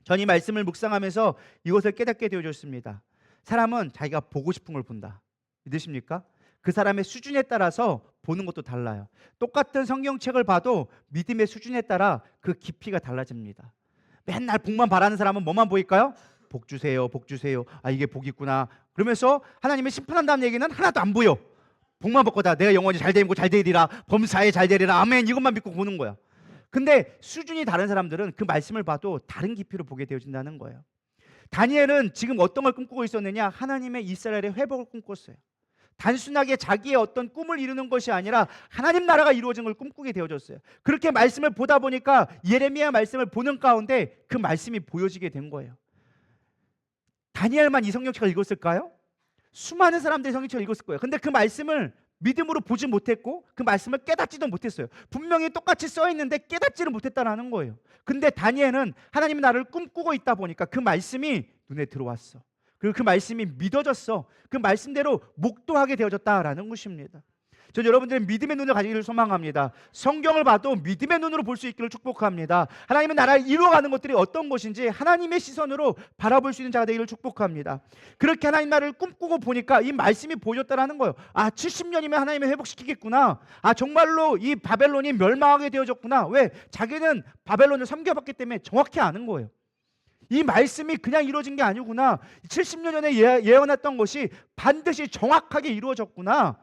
전 이 말씀을 묵상하면서 이것을 깨닫게 되어졌습니다. 사람은 자기가 보고 싶은 걸 본다. 믿으십니까? 그 사람의 수준에 따라서 보는 것도 달라요. 똑같은 성경책을 봐도 믿음의 수준에 따라 그 깊이가 달라집니다. 맨날 복만 바라는 사람은 뭐만 보일까요? 복 주세요, 복 주세요. 아, 이게 복이구나. 그러면서 하나님의 심판한다는 얘기는 하나도 안 보여. 복만 받고다 내가 영원히 잘 되고 잘 되리라, 범사에 잘 되리라, 아멘, 이것만 믿고 보는 거야. 근데 수준이 다른 사람들은 그 말씀을 봐도 다른 깊이로 보게 되어진다는 거예요. 다니엘은 지금 어떤 걸 꿈꾸고 있었느냐? 하나님의 이스라엘의 회복을 꿈꿨어요. 단순하게 자기의 어떤 꿈을 이루는 것이 아니라 하나님 나라가 이루어진 걸 꿈꾸게 되어졌어요. 그렇게 말씀을 보다 보니까 예레미야 말씀을 보는 가운데 그 말씀이 보여지게 된 거예요. 다니엘만 이 성경책을 읽었을까요? 수많은 사람들이 성경책을 읽었을 거예요. 근데 그 말씀을 믿음으로 보지 못했고 그 말씀을 깨닫지도 못했어요. 분명히 똑같이 써 있는데 깨닫지를 못했다라는 거예요. 근데 다니엘은 하나님의 나라를 꿈꾸고 있다 보니까 그 말씀이 눈에 들어왔어. 그리고 그 말씀이 믿어졌어. 그 말씀대로 묵도하게 되어졌다라는 것입니다. 전 여러분들의 믿음의 눈을 가지기를 소망합니다. 성경을 봐도 믿음의 눈으로 볼 수 있기를 축복합니다. 하나님의 나라를 이루어가는 것들이 어떤 것인지 하나님의 시선으로 바라볼 수 있는 자가 되기를 축복합니다. 그렇게 하나님 나라를 꿈꾸고 보니까 이 말씀이 보여졌다라는 거예요. 아, 70년이면 하나님이 회복시키겠구나. 아, 정말로 이 바벨론이 멸망하게 되어졌구나. 왜? 자기는 바벨론을 섬겨봤기 때문에 정확히 아는 거예요. 이 말씀이 그냥 이루어진 게 아니구나. 70년 전에 예언했던 것이 반드시 정확하게 이루어졌구나.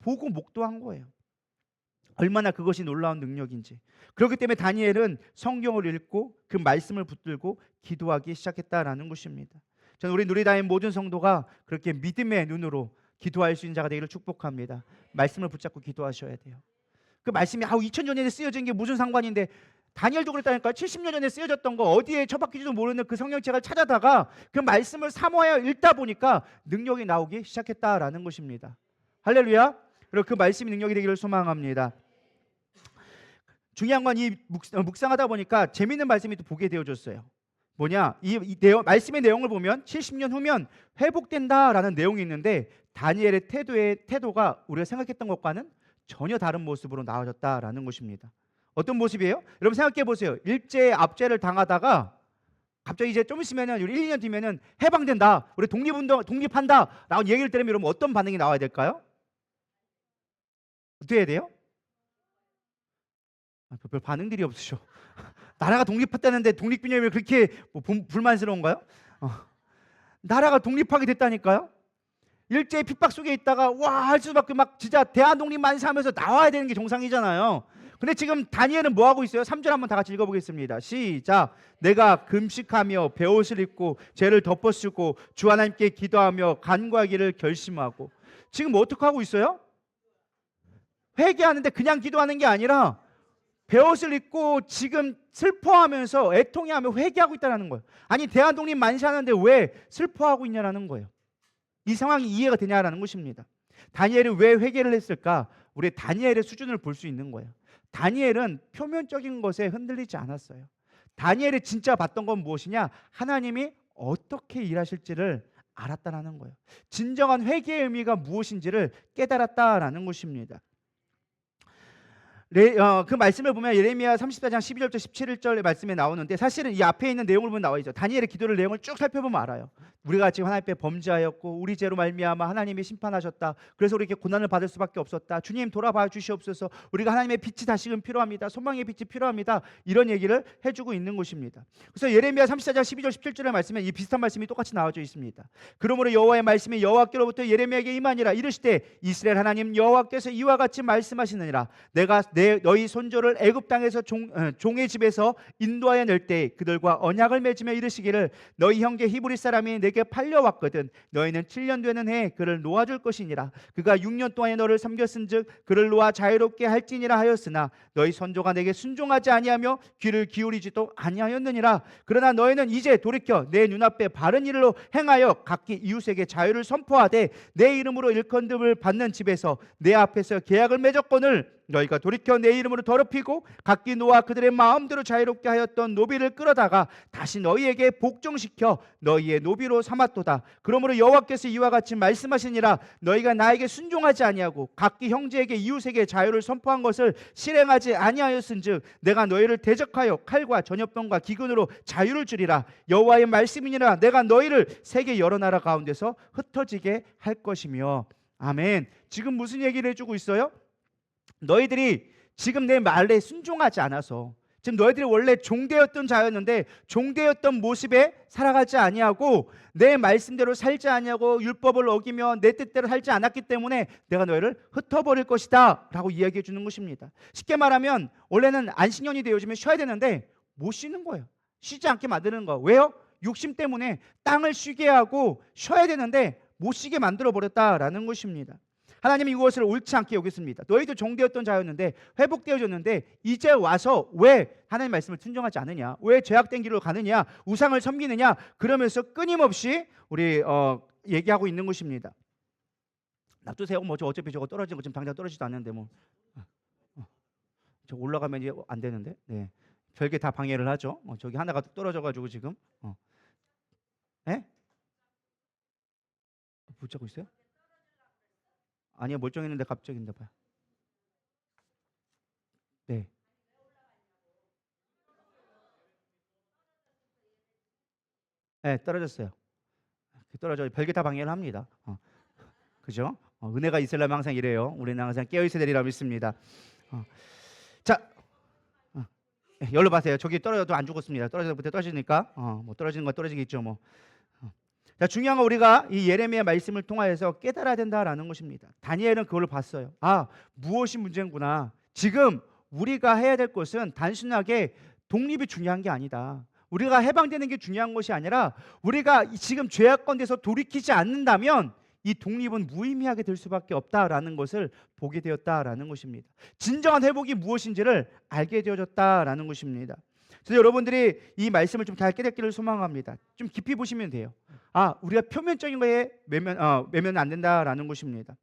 보고 목도한 거예요. 얼마나 그것이 놀라운 능력인지. 그렇기 때문에 다니엘은 성경을 읽고 그 말씀을 붙들고 기도하기 시작했다라는 것입니다. 저는 우리 누리다인 모든 성도가 그렇게 믿음의 눈으로 기도할 수 있는 자가 되기를 축복합니다. 말씀을 붙잡고 기도하셔야 돼요. 그 말씀이 2000년 전에 쓰여진 게 무슨 상관인데, 다니엘도 그랬다니까. 70년 전에 쓰여졌던 거 어디에 처박히지도 모르는 그 성경책을 찾아다가 그 말씀을 사모하여 읽다 보니까 능력이 나오기 시작했다라는 것입니다. 할렐루야. 그리고 그 말씀이 능력이 되기를 소망합니다. 중요한 건 이 묵상하다 보니까 재미있는 말씀이 또 보게 되어졌어요. 뭐냐? 이 내용, 말씀의 내용을 보면 70년 후면 회복된다라는 내용이 있는데 다니엘의 태도가 우리가 생각했던 것과는 전혀 다른 모습으로 나아졌다라는 것입니다. 어떤 모습이에요? 여러분 생각해 보세요. 일제 압제를 당하다가 갑자기 이제 좀 있으면은 우리 1, 2년 뒤면은 해방된다, 우리 독립한다라고 얘기를 들으면 여러분 어떤 반응이 나와야 될까요? 어떻게 해야 돼요? 별 반응들이 없으셔. 나라가 독립했다는데 독립기념일 그렇게 불만스러운가요? 나라가 독립하게 됐다니까요. 일제의 핍박 속에 있다가 와 할 수밖에 막 진짜 대한독립 만세하면서 나와야 되는 게 정상이잖아요. 근데 지금 다니엘은 뭐 하고 있어요? 3절 한번 다 같이 읽어보겠습니다. 시작. 내가 금식하며 베옷을 입고 죄를 덮어쓰고 주 하나님께 기도하며 간구하기를 결심하고. 지금 어떻게 하고 있어요? 회개하는데 그냥 기도하는 게 아니라 베옷을 입고 지금 슬퍼하면서 애통해하며 회개하고 있다는 거예요. 아니 대한독립 만세하는데 왜 슬퍼하고 있냐라는 거예요. 이 상황이 이해가 되냐라는 것입니다. 다니엘이 왜 회개를 했을까? 우리 다니엘의 수준을 볼 수 있는 거예요. 다니엘은 표면적인 것에 흔들리지 않았어요. 다니엘이 진짜 봤던 건 무엇이냐? 하나님이 어떻게 일하실지를 알았다라는 거예요. 진정한 회개의 의미가 무엇인지를 깨달았다라는 것입니다. 그 말씀을 보면 예레미야 34장 12절부터 17절의 말씀에 나오는데, 사실은 이 앞에 있는 내용을 보면 나와 있죠. 다니엘의 기도를 내용을 쭉 살펴보면 알아요. 우리가 지금 하나님 앞에 범죄하였고 우리 죄로 말미암아 하나님이 심판하셨다. 그래서 우리 이렇게 고난을 받을 수밖에 없었다. 주님 돌아봐 주시옵소서. 우리가 하나님의 빛이 다시금 필요합니다. 소망의 빛이 필요합니다. 이런 얘기를 해주고 있는 것입니다. 그래서 예레미야 34장 12절 17절의 말씀에 이 비슷한 말씀이 똑같이 나와져 있습니다. 그러므로 여호와의 말씀이 여호와께로부터 예레미야에게 임하니라. 이르시되 이스라엘 하나님 여호와께서 이와 같이 말씀하시느니라. 내가 내 너희 손조를 애굽 땅에서 종의 집에서 인도하여 낼 때 그들과 언약을 맺으며 이르시기를 너희 형제 히브리 사람이 내게 팔려왔거든 너희는 7년 되는 해에 그를 놓아줄 것이니라. 그가 6년 동안에 너를 섬겼은즉 그를 놓아 자유롭게 할지니라 하였으나 너희 선조가 내게 순종하지 아니하며 귀를 기울이지도 아니하였느니라. 그러나 너희는 이제 돌이켜 내 눈앞에 바른 일로 행하여 각기 이웃에게 자유를 선포하되 내 이름으로 일컨듭을 받는 집에서 내 앞에서 계약을 맺었거늘 너희가 돌이켜 내 이름으로 더럽히고 각기 노아 그들의 마음대로 자유롭게 하였던 노비를 끌어다가 다시 너희에게 복종시켜 너희의 노비로 삼았도다. 그러므로 여호와께서 이와 같이 말씀하시니라. 너희가 나에게 순종하지 아니하고 각기 형제에게 이웃에게 자유를 선포한 것을 실행하지 아니하였은즉 내가 너희를 대적하여 칼과 전염병과 기근으로 자유를 주리라. 여호와의 말씀이니라. 내가 너희를 세계 여러 나라 가운데서 흩어지게 할 것이며. 아멘. 지금 무슨 얘기를 해주고 있어요? 너희들이 지금 내 말에 순종하지 않아서 지금 너희들이 원래 종되었던 자였는데 종되었던 모습에 살아가지 아니하고 내 말씀대로 살지 아니하고 율법을 어기며 내 뜻대로 살지 않았기 때문에 내가 너희를 흩어버릴 것이다 라고 이야기해 주는 것입니다. 쉽게 말하면 원래는 안식년이 되어지면 쉬어야 되는데 못 쉬는 거예요. 쉬지 않게 만드는 거. 왜요? 욕심 때문에 땅을 쉬게 하고 쉬어야 되는데 못 쉬게 만들어 버렸다라는 것입니다. 하나님이 이것을 옳지 않게 여겼습니다. 너희도 종되었던 자였는데 회복되어졌는데 이제 와서 왜 하나님 말씀을 순종하지 않느냐, 왜 죄악된 길로 가느냐, 우상을 섬기느냐, 그러면서 끊임없이 우리 얘기하고 있는 것입니다. 놔두세요. 뭐 저 어차피 저거 떨어진 거 지금 당장 떨어지지도 않는데 뭐 저 올라가면 이제 안 되는데, 네, 별게 다 방해를 하죠. 저기 하나가 떨어져가지고 지금 예? 붙잡고 있어요? 아니요, 멀쩡했는데 갑자기인가 봐요. 네. 네, 떨어졌어요. 떨어져 별게 다 방해를 합니다. 그죠? 은혜가 있으려면 항상 이래요. 우리는 항상 깨어 있어야 되리라 믿습니다. 자, 열로 봐세요. 저기 떨어져도 안 죽었습니다. 떨어지니까 뭐 떨어지는 건 떨어지겠죠. 뭐. 자, 중요한 건 우리가 이 예레미야 말씀을 통하여서 깨달아야 된다라는 것입니다. 다니엘은 그걸 봤어요. 무엇이 문제구나. 지금 우리가 해야 될 것은 단순하게 독립이 중요한 게 아니다. 우리가 해방되는 게 중요한 것이 아니라 우리가 지금 죄악 가운데서 돌이키지 않는다면 이 독립은 무의미하게 될 수밖에 없다라는 것을 보게 되었다라는 것입니다. 진정한 회복이 무엇인지를 알게 되어졌다라는 것입니다. 그래서 여러분들이 이 말씀을 좀 잘 깨닫기를 소망합니다. 좀 깊이 보시면 돼요. 우리가 표면적인 거에 매면 안 된다라는 것입니다.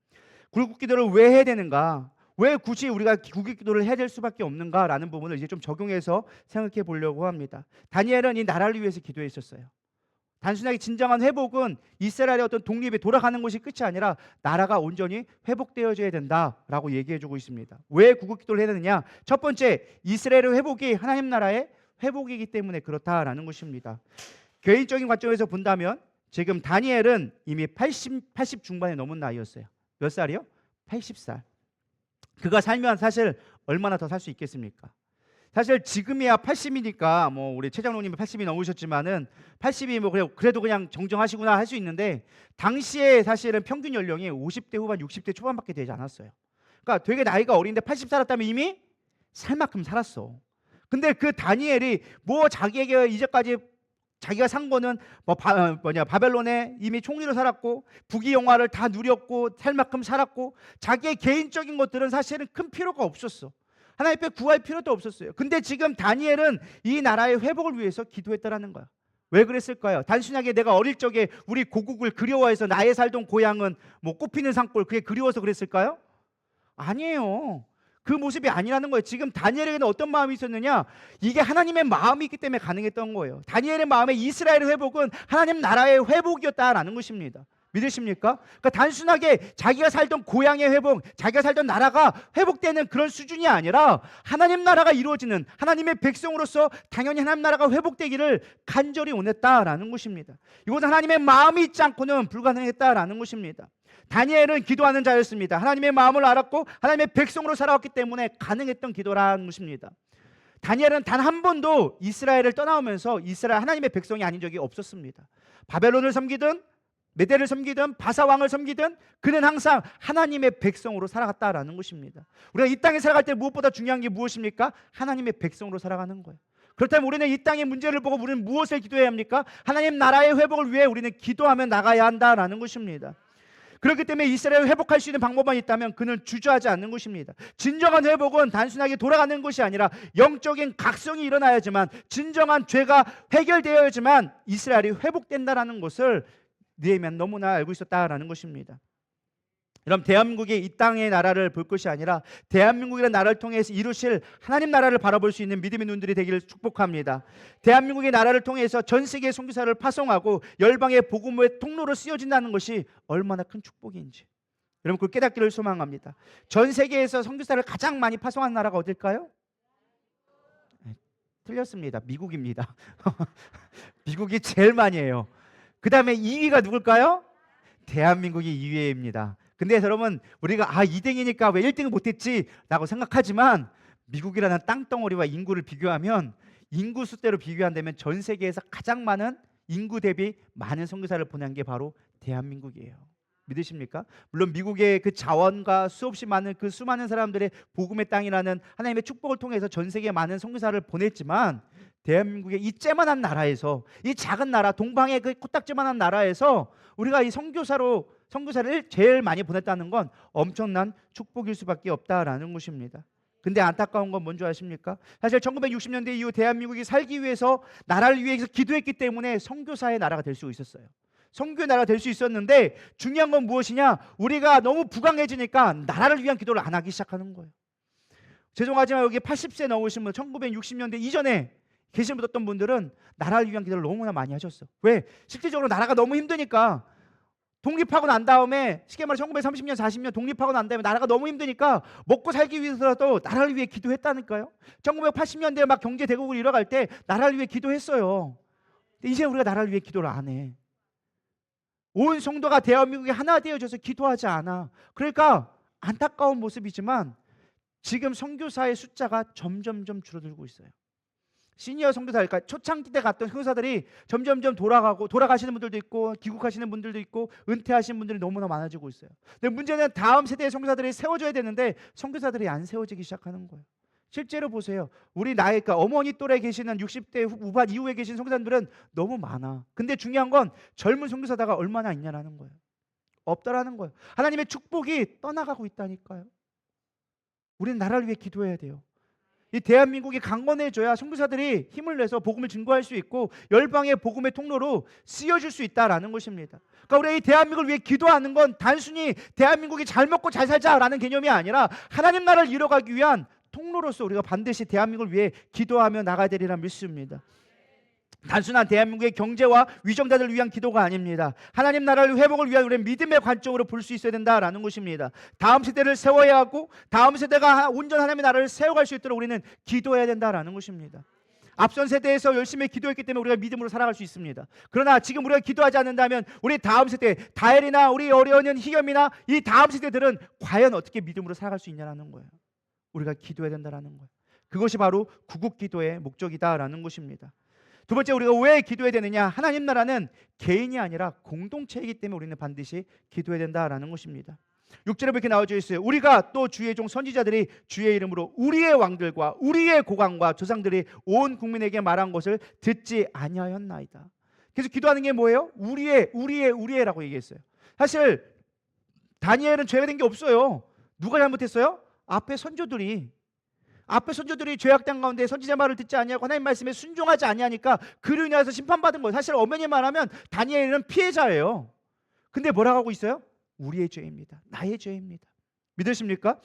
굴국기도를 왜 해야 되는가? 왜 굳이 우리가 굴국기도를 해야 될 수밖에 없는가라는 부분을 이제 좀 적용해서 생각해 보려고 합니다. 다니엘은 이 나라를 위해서 기도했었어요. 단순하게 진정한 회복은 이스라엘의 어떤 독립에 돌아가는 것이 끝이 아니라 나라가 온전히 회복되어져야 된다라고 얘기해주고 있습니다. 왜 굴국기도를 해야 되느냐? 첫 번째, 이스라엘의 회복이 하나님 나라의 회복이기 때문에 그렇다라는 것입니다. 개인적인 관점에서 본다면 지금 다니엘은 이미 80 중반에 넘은 나이였어요. 몇 살이요? 80살. 그가 살면 사실 얼마나 더 살 수 있겠습니까? 사실 지금이야 80이니까 뭐 우리 최 장로님이 80이 넘으셨지만은 80이 뭐 그래도 그냥 정정하시구나 할 수 있는데 당시에 사실은 평균 연령이 50대 후반 60대 초반밖에 되지 않았어요. 그러니까 되게 나이가 어린데 80 살았다면 이미 살 만큼 살았어. 근데 그 다니엘이 뭐 자기에게 이제까지 자기가 산 거는 바벨론에 이미 총리로 살았고 부귀 영화를 다 누렸고 살 만큼 살았고 자기의 개인적인 것들은 사실은 큰 필요가 없었어. 하나님 앞에 구할 필요도 없었어요. 근데 지금 다니엘은 이 나라의 회복을 위해서 기도했다라는 거야. 왜 그랬을까요? 단순하게 내가 어릴 적에 우리 고국을 그리워해서 나의 살던 고향은 뭐 꽃피는 산골 그게 그리워서 그랬을까요? 아니에요. 그 모습이 아니라는 거예요. 지금 다니엘에게는 어떤 마음이 있었느냐? 이게 하나님의 마음이 있기 때문에 가능했던 거예요. 다니엘의 마음에 이스라엘의 회복은 하나님 나라의 회복이었다라는 것입니다. 믿으십니까? 그러니까 단순하게 자기가 살던 고향의 회복, 자기가 살던 나라가 회복되는 그런 수준이 아니라 하나님 나라가 이루어지는 하나님의 백성으로서 당연히 하나님 나라가 회복되기를 간절히 원했다라는 것입니다. 이것은 하나님의 마음이 있지 않고는 불가능했다라는 것입니다. 다니엘은 기도하는 자였습니다. 하나님의 마음을 알았고 하나님의 백성으로 살아왔기 때문에 가능했던 기도라는 것입니다. 다니엘은 단 한 번도 이스라엘을 떠나오면서 이스라엘 하나님의 백성이 아닌 적이 없었습니다. 바벨론을 섬기든 메대를 섬기든 바사 왕을 섬기든 그는 항상 하나님의 백성으로 살아갔다라는 것입니다. 우리가 이 땅에 살아갈 때 무엇보다 중요한 게 무엇입니까? 하나님의 백성으로 살아가는 거예요. 그렇다면 우리는 이 땅의 문제를 보고 우리는 무엇을 기도해야 합니까? 하나님 나라의 회복을 위해 우리는 기도하며 나가야 한다라는 것입니다. 그렇기 때문에 이스라엘을 회복할 수 있는 방법만 있다면 그는 주저하지 않는 것입니다. 진정한 회복은 단순하게 돌아가는 것이 아니라 영적인 각성이 일어나야지만, 진정한 죄가 해결되어야지만 이스라엘이 회복된다라는 것을 느헤미야는 너무나 알고 있었다라는 것입니다. 여러분, 대한민국이 이 땅의 나라를 볼 것이 아니라 대한민국이라는 나라를 통해서 이루실 하나님 나라를 바라볼 수 있는 믿음의 눈들이 되기를 축복합니다. 대한민국의 나라를 통해서 전 세계의 선교사를 파송하고 열방의 복음의 통로로 쓰여진다는 것이 얼마나 큰 축복인지 여러분, 그걸 깨닫기를 소망합니다. 전 세계에서 선교사를 가장 많이 파송한 나라가 어딜까요? 틀렸습니다. 미국입니다. 미국이 제일 많이 해요. 그 다음에 2위가 누굴까요? 대한민국이 2위입니다. 근데 여러분, 우리가 2등이니까 왜 1등을 못했지? 라고 생각하지만 미국이라는 땅덩어리와 인구를 비교하면, 인구 수대로 비교한다면 전 세계에서 가장 많은 인구 대비 많은 선교사를 보낸 게 바로 대한민국이에요. 믿으십니까? 물론 미국의 그 자원과 수없이 많은 그 수많은 사람들의 복음의 땅이라는 하나님의 축복을 통해서 전 세계에 많은 선교사를 보냈지만, 대한민국의 이 쬐만한 나라에서, 이 작은 나라, 동방의 그 코딱지만한 나라에서 우리가 이 선교사를 제일 많이 보냈다는 건 엄청난 축복일 수밖에 없다라는 것입니다. 근데 안타까운 건 뭔지 아십니까? 사실 1960년대 이후 대한민국이 살기 위해서, 나라를 위해서 기도했기 때문에 선교사의 나라가 될 수 있었어요. 선교의 나라가 될 수 있었는데, 중요한 건 무엇이냐? 우리가 너무 부강해지니까 나라를 위한 기도를 안 하기 시작하는 거예요. 죄송하지만 여기 80세 넘으신 분, 1960년대 이전에 계신 어떤 분들은 나라를 위한 기도를 너무나 많이 하셨어. 왜? 실질적으로 나라가 너무 힘드니까. 독립하고 난 다음에, 쉽게 말해 1930년 40년 독립하고 난 다음에 나라가 너무 힘드니까 먹고 살기 위해서라도 나라를 위해 기도했다니까요. 1980년대에 막 경제 대국을 이뤄갈 때 나라를 위해 기도했어요. 근데 이제 우리가 나라를 위해 기도를 안 해. 온 성도가 대한민국이 하나 되어져서 기도하지 않아. 그러니까 안타까운 모습이지만 지금 선교사의 숫자가 점점점 줄어들고 있어요. 시니어 선교사, 그러니까 초창기 때 갔던 선교사들이 점점점 돌아가시는 분들도 있고, 귀국하시는 분들도 있고, 은퇴하신 분들이 너무나 많아지고 있어요. 근데 문제는 다음 세대의 선교사들이 세워져야 되는데 선교사들이 안 세워지기 시작하는 거예요. 실제로 보세요. 우리 나이, 그러니까 어머니 또래 계시는 60대 후반 이후에 계신 선교사들은 너무 많아. 근데 중요한 건 젊은 선교사다가 얼마나 있냐라는 거예요. 없다라는 거예요. 하나님의 축복이 떠나가고 있다니까요. 우리는 나라를 위해 기도해야 돼요. 이 대한민국이 강건해져야 선교사들이 힘을 내서 복음을 증거할 수 있고 열방의 복음의 통로로 쓰여질 수 있다라는 것입니다. 그러니까 우리가 이 대한민국을 위해 기도하는 건 단순히 대한민국이 잘 먹고 잘 살자라는 개념이 아니라 하나님 나라를 이뤄가기 위한 통로로서 우리가 반드시 대한민국을 위해 기도하며 나가야 되리라 믿습니다. 단순한 대한민국의 경제와 위정자들을 위한 기도가 아닙니다. 하나님 나라를 회복을 위한 우리의 믿음의 관점으로 볼 수 있어야 된다라는 것입니다. 다음 세대를 세워야 하고 다음 세대가 온전 하나님의 나라를 세워갈 수 있도록 우리는 기도해야 된다라는 것입니다. 앞선 세대에서 열심히 기도했기 때문에 우리가 믿음으로 살아갈 수 있습니다. 그러나 지금 우리가 기도하지 않는다면 우리 다음 세대, 다엘이나 우리 어려운 희겸이나 이 다음 세대들은 과연 어떻게 믿음으로 살아갈 수 있냐라는 거예요. 우리가 기도해야 된다라는 거예요. 그것이 바로 구국기도의 목적이다라는 것입니다. 두 번째, 우리가 왜 기도해야 되느냐? 하나님 나라는 개인이 아니라 공동체이기 때문에 우리는 반드시 기도해야 된다라는 것입니다. 6절에 이렇게 나와져 있어요. 우리가 또 주의 종 선지자들이 주의 이름으로 우리의 왕들과 우리의 고관과 조상들이 온 국민에게 말한 것을 듣지 아니하였나이다. 그래서 기도하는 게 뭐예요? 우리의라고 얘기했어요. 사실 다니엘은 죄가 된 게 없어요. 누가 잘못했어요? 앞에 선조들이 죄악된 가운데 선지자 말을 듣지 아니하고 하나님 말씀에 순종하지 아니하니까 그로 인해서 심판받은 거예요. 사실 엄연히 말하면 다니엘은 피해자예요. 근데 뭐라고 하고 있어요? 우리의 죄입니다. 나의 죄입니다. 믿으십니까?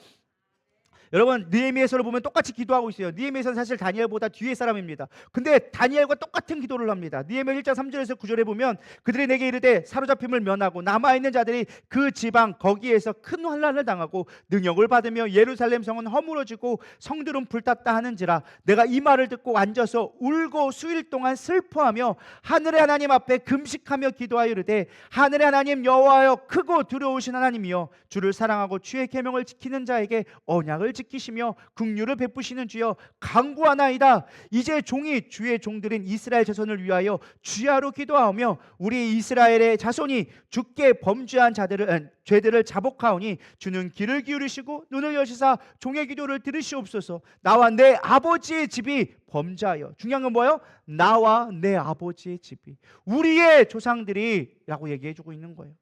여러분, 느헤미야서를 보면 똑같이 기도하고 있어요. 느헤미야서는 사실 다니엘보다 뒤에 사람입니다. 근데 다니엘과 똑같은 기도를 합니다. 느헤미야 1장 3절에서 9절에 보면 그들이 내게 이르되 사로잡힘을 면하고 남아있는 자들이 그 지방 거기에서 큰 환난을 당하고 능욕을 받으며 예루살렘 성은 허물어지고 성들은 불탔다 하는지라 내가 이 말을 듣고 앉아서 울고 수일 동안 슬퍼하며 하늘의 하나님 앞에 금식하며 기도하여 이르되 하늘의 하나님 여호와여 크고 두려우신 하나님이여 주를 사랑하고 주의 계명을 지키는 자에게 언약을 지키시며 긍휼을 베푸시는 주여 간구하나이다. 이제 종이 주의 종들인 이스라엘 자손을 위하여 주야로 기도하며 우리 이스라엘의 자손이 주께 범죄한 죄들을 자복하오니 주는 귀를 기울이시고 눈을 여시사 종의 기도를 들으시옵소서. 나와 내 아버지의 집이 범죄하여, 중요한 건 뭐예요? 나와 내 아버지의 집이, 우리의 조상들이라고 얘기해주고 있는 거예요.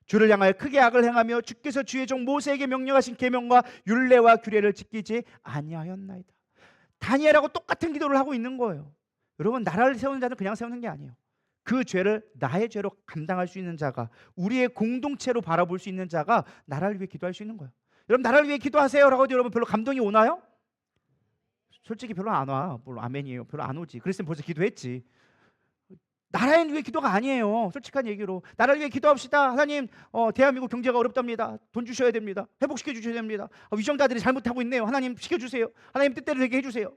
주를 향하여 크게 악을 행하며 주께서 주의 종 모세에게 명령하신 계명과 율례와 규례를 지키지 아니하였나이다. 다니엘하고 똑같은 기도를 하고 있는 거예요. 여러분, 나라를 세우는 자는 그냥 세우는 게 아니에요. 그 죄를 나의 죄로 감당할 수 있는 자가, 우리의 공동체로 바라볼 수 있는 자가 나라를 위해 기도할 수 있는 거예요. 여러분, 나라를 위해 기도하세요라고 해도 여러분 별로 감동이 오나요? 솔직히 별로 안 와. 물론 아멘이에요. 별로 안 오지. 그랬으면 벌써 기도했지. 나라를 위해 기도가 아니에요. 솔직한 얘기로 나라를 위해 기도합시다. 하나님, 대한민국 경제가 어렵답니다. 돈 주셔야 됩니다. 회복시켜 주셔야 됩니다. 위정자들이 잘못하고 있네요. 하나님 시켜주세요. 하나님 뜻대로 되게 해주세요.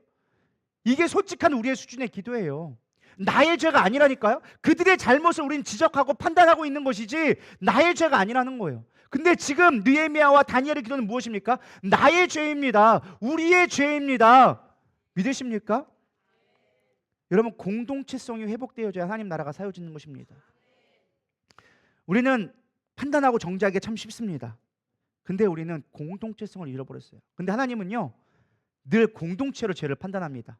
이게 솔직한 우리의 수준의 기도예요. 나의 죄가 아니라니까요. 그들의 잘못을 우리는 지적하고 판단하고 있는 것이지 나의 죄가 아니라는 거예요. 근데 지금 느헤미야와 다니엘의 기도는 무엇입니까? 나의 죄입니다. 우리의 죄입니다. 믿으십니까? 여러분, 공동체성이 회복되어져야 하나님 나라가 사여지는 것입니다. 우리는 판단하고 정죄하기 참 쉽습니다. 근데 우리는 공동체성을 잃어버렸어요. 근데 하나님은요, 늘 공동체로 죄를 판단합니다.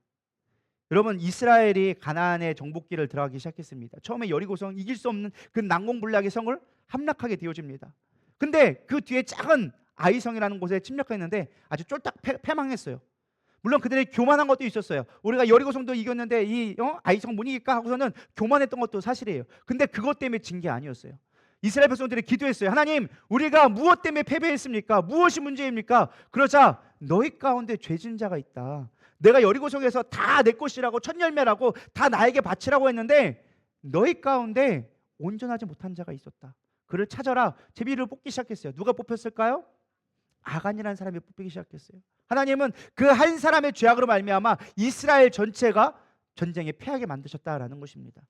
여러분, 이스라엘이 가나안의 정복기를 들어가기 시작했습니다. 처음에 여리고성, 이길 수 없는 그 난공불락의 성을 함락하게 되어집니다. 근데 그 뒤에 작은 아이성이라는 곳에 침략했는데 아주 쫄딱 패망했어요. 물론 그들의 교만한 것도 있었어요. 우리가 여리고성도 이겼는데 이 아이성 못 이길까 하고서는 교만했던 것도 사실이에요. 근데 그것 때문에 진 게 아니었어요. 이스라엘 백성들이 기도했어요. 하나님, 우리가 무엇 때문에 패배했습니까? 무엇이 문제입니까? 그러자 너희 가운데 죄진 자가 있다. 내가 여리고성에서 다 내 것이라고, 첫 열매라고, 다 나에게 바치라고 했는데 너희 가운데 온전하지 못한 자가 있었다. 그를 찾아라. 제비를 뽑기 시작했어요. 누가 뽑혔을까요? 아간이라는 사람이 뽑히기 시작했어요. 하나님은 그 한 사람의 죄악으로 말미암아 이스라엘 전체가 전쟁에 패하게 만드셨다라는 것입니다.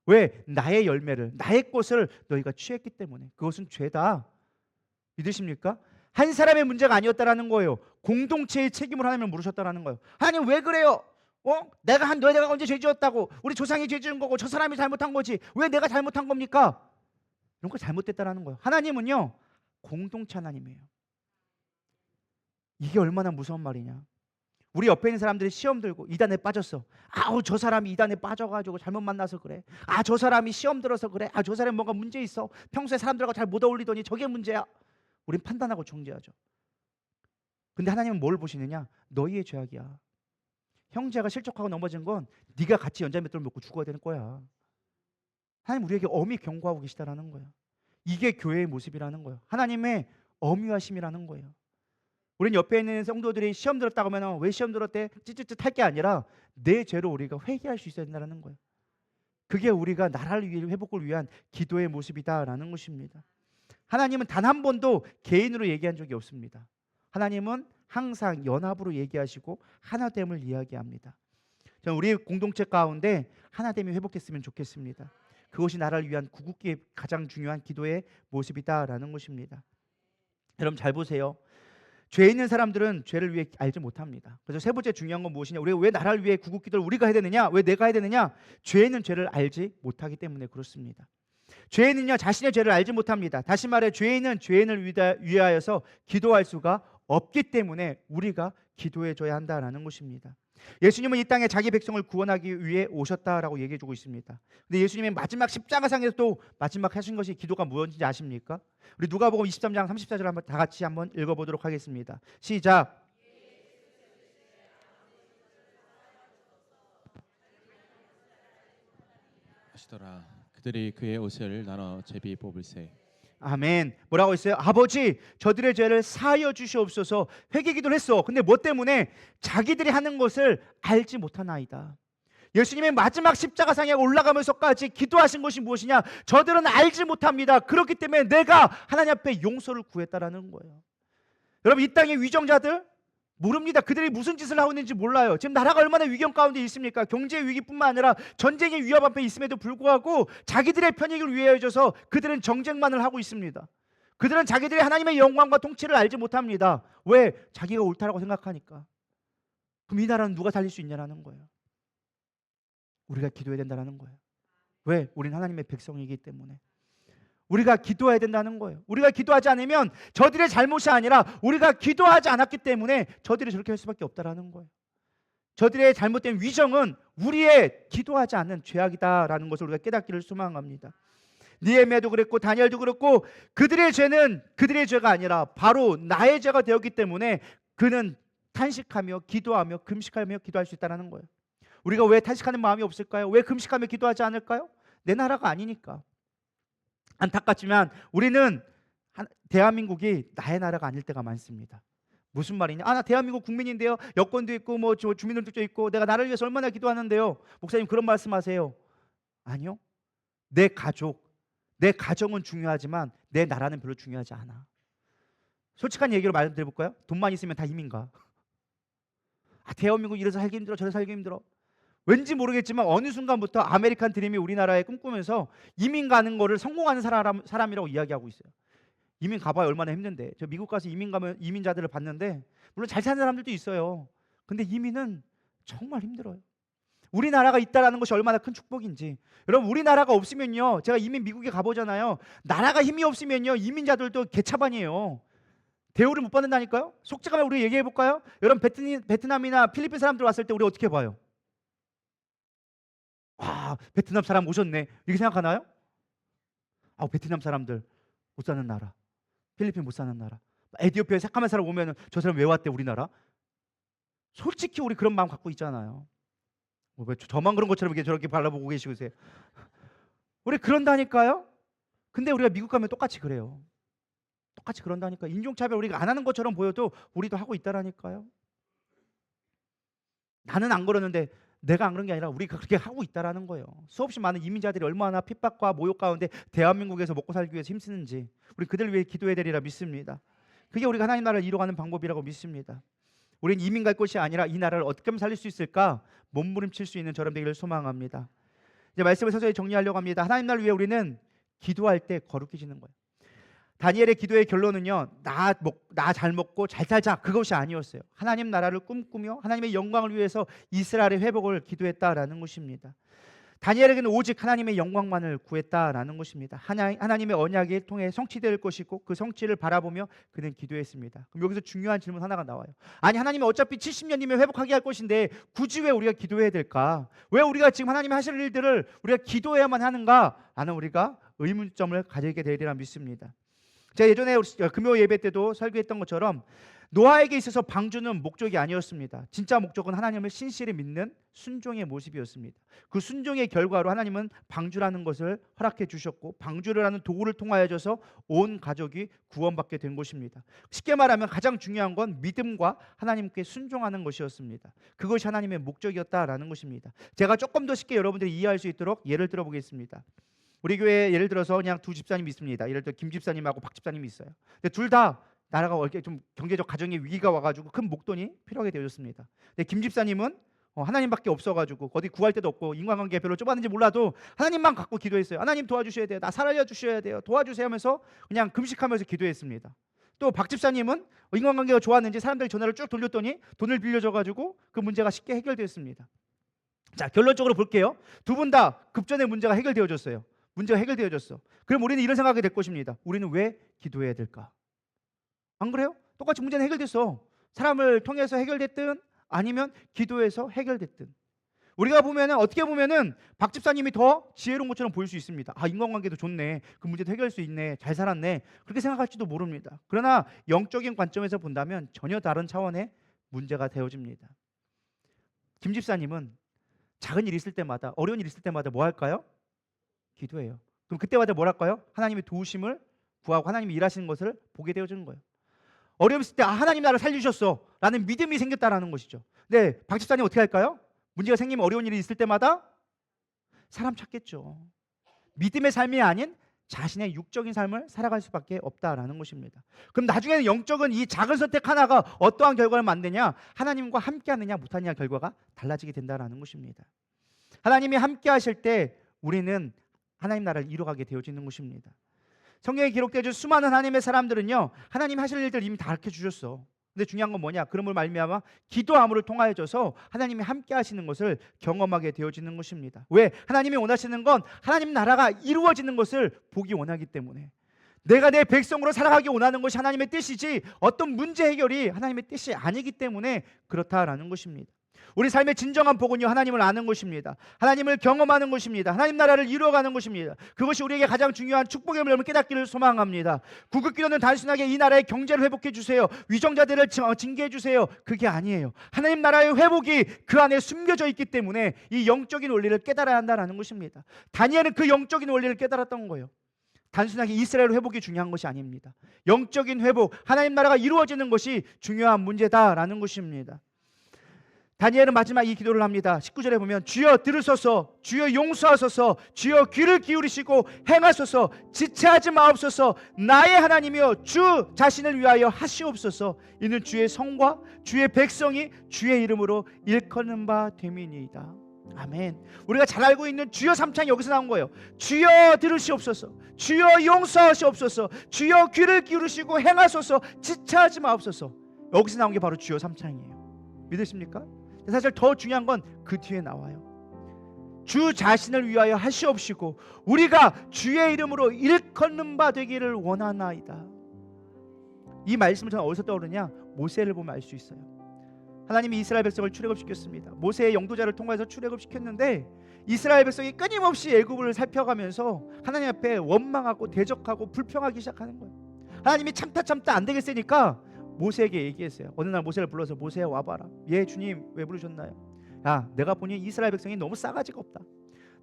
왜? 나의 열매를, 나의 꽃을 너희가 취했기 때문에. 그것은 죄다. 믿으십니까? 한 사람의 문제가 아니었다라는 거예요. 공동체의 책임을 하나님을 물으셨다라는 거예요. 하나님, 왜 그래요? 내가 언제 죄 지었다고? 우리 조상이 죄 지은 거고 저 사람이 잘못한 거지. 왜 내가 잘못한 겁니까? 이런 거 잘못됐다라는 거예요. 하나님은요, 공동체 하나님이에요. 이게 얼마나 무서운 말이냐. 우리 옆에 있는 사람들이 시험 들고 이단에 빠졌어. 저 사람이 이단에 빠져가지고 잘못 만나서 그래. 저 사람이 시험 들어서 그래. 저 사람이 뭔가 문제 있어. 평소에 사람들하고 잘 못 어울리더니 저게 문제야. 우린 판단하고 정죄하죠. 근데 하나님은 뭘 보시느냐? 너희의 죄악이야. 형제가 실족하고 넘어진 건 네가 같이 연자맷돌 먹고 죽어야 되는 거야. 하나님 우리에게 엄히 경고하고 계시다라는 거예요. 이게 교회의 모습이라는 거예요. 하나님의 엄유하심이라는 거예요. 우린 옆에 있는 성도들이 시험 들었다고 하면 왜 시험 들었대? 찌찌찌 할 게 아니라 내 죄로 우리가 회개할 수 있어야 된다는 거예요. 그게 우리가 나라를 위해 회복을 위한 기도의 모습이다라는 것입니다. 하나님은 단 한 번도 개인으로 얘기한 적이 없습니다. 하나님은 항상 연합으로 얘기하시고 하나됨을 이야기합니다. 저는 우리 공동체 가운데 하나됨이 회복됐으면 좋겠습니다. 그것이 나라를 위한 구국기의 가장 중요한 기도의 모습이다라는 것입니다. 여러분 잘 보세요. 죄 있는 사람들은 죄를 위해 알지 못합니다. 그래서 세 번째 중요한 건 무엇이냐? 우리가 왜 나라를 위해 구국 기도를 우리가 해야 되느냐? 왜 내가 해야 되느냐? 죄 있는 죄를 알지 못하기 때문에 그렇습니다. 죄인은요 자신의 죄를 알지 못합니다. 다시 말해 죄인은 죄인을 위하여서 기도할 수가 없기 때문에 우리가 기도해줘야 한다라는 것입니다. 예수님은 이 땅에 자기 백성을 구원하기 위해 오셨다라고 얘기해주고 있습니다. 근데 예수님의 마지막 십자가상에서 또 마지막 하신 것이 기도가 무엇인지 아십니까? 우리 누가복음 23장 34절 한번 다 같이 한번 읽어보도록 하겠습니다. 시작. 하시더라. 그들이 그의 옷을 나눠 제비 뽑을세. 아멘. 뭐라고 했어요? 아버지, 저들의 죄를 사하여 주시옵소서. 회개기도를 했어. 근데 뭐 때문에? 자기들이 하는 것을 알지 못하나이다. 예수님의 마지막 십자가상에 올라가면서까지 기도하신 것이 무엇이냐? 저들은 알지 못합니다. 그렇기 때문에 내가 하나님 앞에 용서를 구했다라는 거예요. 여러분 이 땅의 위정자들 모릅니다. 그들이 무슨 짓을 하고 있는지 몰라요. 지금 나라가 얼마나 위경 가운데 있습니까? 경제 위기뿐만 아니라 전쟁의 위협 앞에 있음에도 불구하고 자기들의 편익을 위해져서 그들은 정쟁만을 하고 있습니다. 그들은 자기들이 하나님의 영광과 통치를 알지 못합니다. 왜? 자기가 옳다라고 생각하니까. 그럼 이 나라는 누가 살릴 수 있냐라는 거예요. 우리가 기도해야 된다는 거예요. 왜? 우린 하나님의 백성이기 때문에. 우리가 기도해야 된다는 거예요. 우리가 기도하지 않으면 저들의 잘못이 아니라 우리가 기도하지 않았기 때문에 저들이 저렇게 할 수밖에 없다라는 거예요. 저들의 잘못된 위정은 우리의 기도하지 않는 죄악이다라는 것을 우리가 깨닫기를 소망합니다. 느헤미야도 그랬고 다니엘도 그렇고 그들의 죄는 그들의 죄가 아니라 바로 나의 죄가 되었기 때문에 그는 탄식하며 기도하며 금식하며 기도할 수 있다는 거예요. 우리가 왜 탄식하는 마음이 없을까요? 왜 금식하며 기도하지 않을까요? 내 나라가 아니니까. 안타깝지만 우리는 대한민국이 나의 나라가 아닐 때가 많습니다. 무슨 말이냐? 나 대한민국 국민인데요. 여권도 있고 뭐 주민등록도 있고 내가 나라를 위해서 얼마나 기도하는데요. 목사님 그런 말씀하세요. 아니요. 내 가족, 내 가정은 중요하지만 내 나라는 별로 중요하지 않아. 솔직한 얘기로 말씀드려볼까요? 돈만 있으면 다 이민 가. 대한민국 이래서 살기 힘들어 저래서 살기 힘들어. 왠지 모르겠지만 어느 순간부터 아메리칸 드림이 우리나라에 꿈꾸면서 이민 가는 거를 성공하는 사람이라고 이야기하고 있어요. 이민 가봐야 얼마나 힘든데. 저 미국 가서 이민 가면 이민자들을 봤는데 물론 잘 사는 사람들도 있어요. 근데 이민은 정말 힘들어요. 우리나라가 있다라는 것이 얼마나 큰 축복인지. 여러분 우리나라가 없으면요, 제가 이민 미국에 가보잖아요. 나라가 힘이 없으면요 이민자들도 개차반이에요. 대우를 못 받는다니까요. 속죄감에 우리 얘기해 볼까요? 여러분 베트남이나 필리핀 사람들 왔을 때 우리 어떻게 봐요? 베트남 사람 오셨네 이렇게 생각하나요? 베트남 사람들 못 사는 나라, 필리핀 못 사는 나라, 에티오피아에 새까만 사람 오면 저 사람 왜 왔대 우리나라? 솔직히 우리 그런 마음 갖고 있잖아요. 왜 저만 그런 것처럼 이렇게 저렇게 발라보고 계시고세요? 우리 그런다니까요. 근데 우리가 미국 가면 똑같이 그래요. 똑같이 그런다니까. 인종차별 우리가 안 하는 것처럼 보여도 우리도 하고 있다라니까요. 나는 안 그러는데 내가 안 그런 게 아니라 우리가 그렇게 하고 있다라는 거예요. 수없이 많은 이민자들이 얼마나 핍박과 모욕 가운데 대한민국에서 먹고 살기 위해서 힘쓰는지 우리 그들을 위해 기도해야 되리라 믿습니다. 그게 우리가 하나님 나라를 이루어가는 방법이라고 믿습니다. 우리는 이민 갈 곳이 아니라 이 나라를 어떻게 하면 살릴 수 있을까 몸부림칠 수 있는 저런 되기를 소망합니다. 이제 말씀을 서서히 정리하려고 합니다. 하나님 나라를 위해 우리는 기도할 때 거룩해지는 거예요. 다니엘의 기도의 결론은요, 나 잘 먹고 잘 살자 그것이 아니었어요. 하나님 나라를 꿈꾸며 하나님의 영광을 위해서 이스라엘의 회복을 기도했다라는 것입니다. 다니엘에게는 오직 하나님의 영광만을 구했다라는 것입니다. 하나님의 언약을 통해 성취될 것이고 그 성취를 바라보며 그는 기도했습니다. 그럼 여기서 중요한 질문 하나가 나와요. 아니 하나님이 어차피 70년이면 회복하게 할 것인데 굳이 왜 우리가 기도해야 될까? 왜 우리가 지금 하나님이 하실 일들을 우리가 기도해야만 하는가? 라는 우리가 의문점을 가지게 되리라 믿습니다. 제가 예전에 금요 예배 때도 설교했던 것처럼 노아에게 있어서 방주는 목적이 아니었습니다. 진짜 목적은 하나님을 신실히 믿는 순종의 모습이었습니다. 그 순종의 결과로 하나님은 방주라는 것을 허락해 주셨고 방주라는 도구를 통하여져서 온 가족이 구원받게 된 것입니다. 쉽게 말하면 가장 중요한 건 믿음과 하나님께 순종하는 것이었습니다. 그것이 하나님의 목적이었다라는 것입니다. 제가 조금 더 쉽게 여러분들이 이해할 수 있도록 예를 들어보겠습니다. 우리 교회에 예를 들어서 그냥 두 집사님이 있습니다. 예를 들어 김 집사님하고 박 집사님이 있어요. 근데 둘 다 나라가 이렇게 좀 경제적 가정의 위기가 와가지고 큰 목돈이 필요하게 되어졌습니다. 근데 김 집사님은 하나님밖에 없어가지고 어디 구할 데도 없고 인간관계가 별로 좁았는지 몰라도 하나님만 갖고 기도했어요. 하나님 도와주셔야 돼요. 나 살려 주셔야 돼요. 도와주세요 하면서 그냥 금식하면서 기도했습니다. 또 박 집사님은 인간관계가 좋았는지 사람들이 전화를 쭉 돌렸더니 돈을 빌려줘가지고 그 문제가 쉽게 해결되었습니다. 자, 결론적으로 볼게요. 두 분 다 급전의 문제가 해결되어졌어요. 문제가 해결되어졌어. 그럼 우리는 이런 생각이 될 것입니다. 우리는 왜 기도해야 될까? 안 그래요? 똑같이 문제는 해결됐어. 사람을 통해서 해결됐든 아니면 기도해서 해결됐든. 우리가 보면은 어떻게 보면은 박 집사님이 더 지혜로운 것처럼 보일 수 있습니다. 인간관계도 좋네. 그 문제도 해결할 수 있네. 잘 살았네. 그렇게 생각할지도 모릅니다. 그러나 영적인 관점에서 본다면 전혀 다른 차원의 문제가 되어집니다. 김 집사님은 작은 일 있을 때마다 어려운 일 있을 때마다 뭐 할까요? 기도해요. 그럼 그때마다 뭐랄까요? 하나님의 도우심을 구하고 하나님이 일하시는 것을 보게 되어지는 거예요. 어려움 있을 때 하나님 나를 살려주셨어 라는 믿음이 생겼다라는 것이죠. 네, 박 집사님 어떻게 할까요? 문제가 생기면 어려운 일이 있을 때마다 사람 찾겠죠. 믿음의 삶이 아닌 자신의 육적인 삶을 살아갈 수밖에 없다라는 것입니다. 그럼 나중에는 영적은 이 작은 선택 하나가 어떠한 결과를 만드냐? 하나님과 함께 하느냐 못하느냐 결과가 달라지게 된다라는 것입니다. 하나님이 함께 하실 때 우리는 하나님 나라를 이루어가게 되어지는 것입니다. 성경에 기록되어 있는 수많은 하나님의 사람들은요, 하나님 하실 일들 이미 다 가르쳐 주셨어. 근데 중요한 건 뭐냐? 그러므로 말미암아 기도함으로 통하여져서 하나님이 함께 하시는 것을 경험하게 되어지는 것입니다. 왜? 하나님이 원하시는 건 하나님 나라가 이루어지는 것을 보기 원하기 때문에. 내가 내 백성으로 살아가기 원하는 것이 하나님의 뜻이지 어떤 문제 해결이 하나님의 뜻이 아니기 때문에 그렇다라는 것입니다. 우리 삶의 진정한 복은요, 하나님을 아는 것입니다. 하나님을 경험하는 것입니다. 하나님 나라를 이루어가는 것입니다. 그것이 우리에게 가장 중요한 축복의 물음을 깨닫기를 소망합니다. 구급기도는 단순하게 이 나라의 경제를 회복해 주세요, 위정자들을 징계해 주세요, 그게 아니에요. 하나님 나라의 회복이 그 안에 숨겨져 있기 때문에 이 영적인 원리를 깨달아야 한다는 것입니다. 다니엘은 그 영적인 원리를 깨달았던 거예요. 단순하게 이스라엘 회복이 중요한 것이 아닙니다. 영적인 회복, 하나님 나라가 이루어지는 것이 중요한 문제다라는 것입니다. 다니엘은 마지막 이 기도를 합니다. 19절에 보면 주여 들으소서, 주여 용서하소서, 주여 귀를 기울이시고 행하소서, 지체하지 마옵소서, 나의 하나님이여 주 자신을 위하여 하시옵소서. 이는 주의 성과 주의 백성이 주의 이름으로 일컫는 바 됨이니이다. 아멘. 우리가 잘 알고 있는 주여 삼창이 여기서 나온 거예요. 주여 들으시옵소서, 주여 용서하시옵소서, 주여 귀를 기울이시고 행하소서, 지체하지 마옵소서. 여기서 나온 게 바로 주여 삼창이에요. 믿으십니까? 사실 더 중요한 건 그 뒤에 나와요. 주 자신을 위하여 하시옵시고 우리가 주의 이름으로 일컫는 바 되기를 원하나이다. 이 말씀은 저는 어디서 떠오르냐? 모세를 보면 알 수 있어요. 하나님이 이스라엘 백성을 출애굽시켰습니다. 모세의 영도자를 통해서 출애굽시켰는데 이스라엘 백성이 끊임없이 애굽을 살펴가면서 하나님 앞에 원망하고 대적하고 불평하기 시작하는 거예요. 하나님이 참다 안 되겠으니까 모세에게 얘기했어요. 어느 날 모세를 불러서 모세야 와봐라. 예 주님, 왜 부르셨나요? 야, 내가 보니 이스라엘 백성이 너무 싸가지가 없다.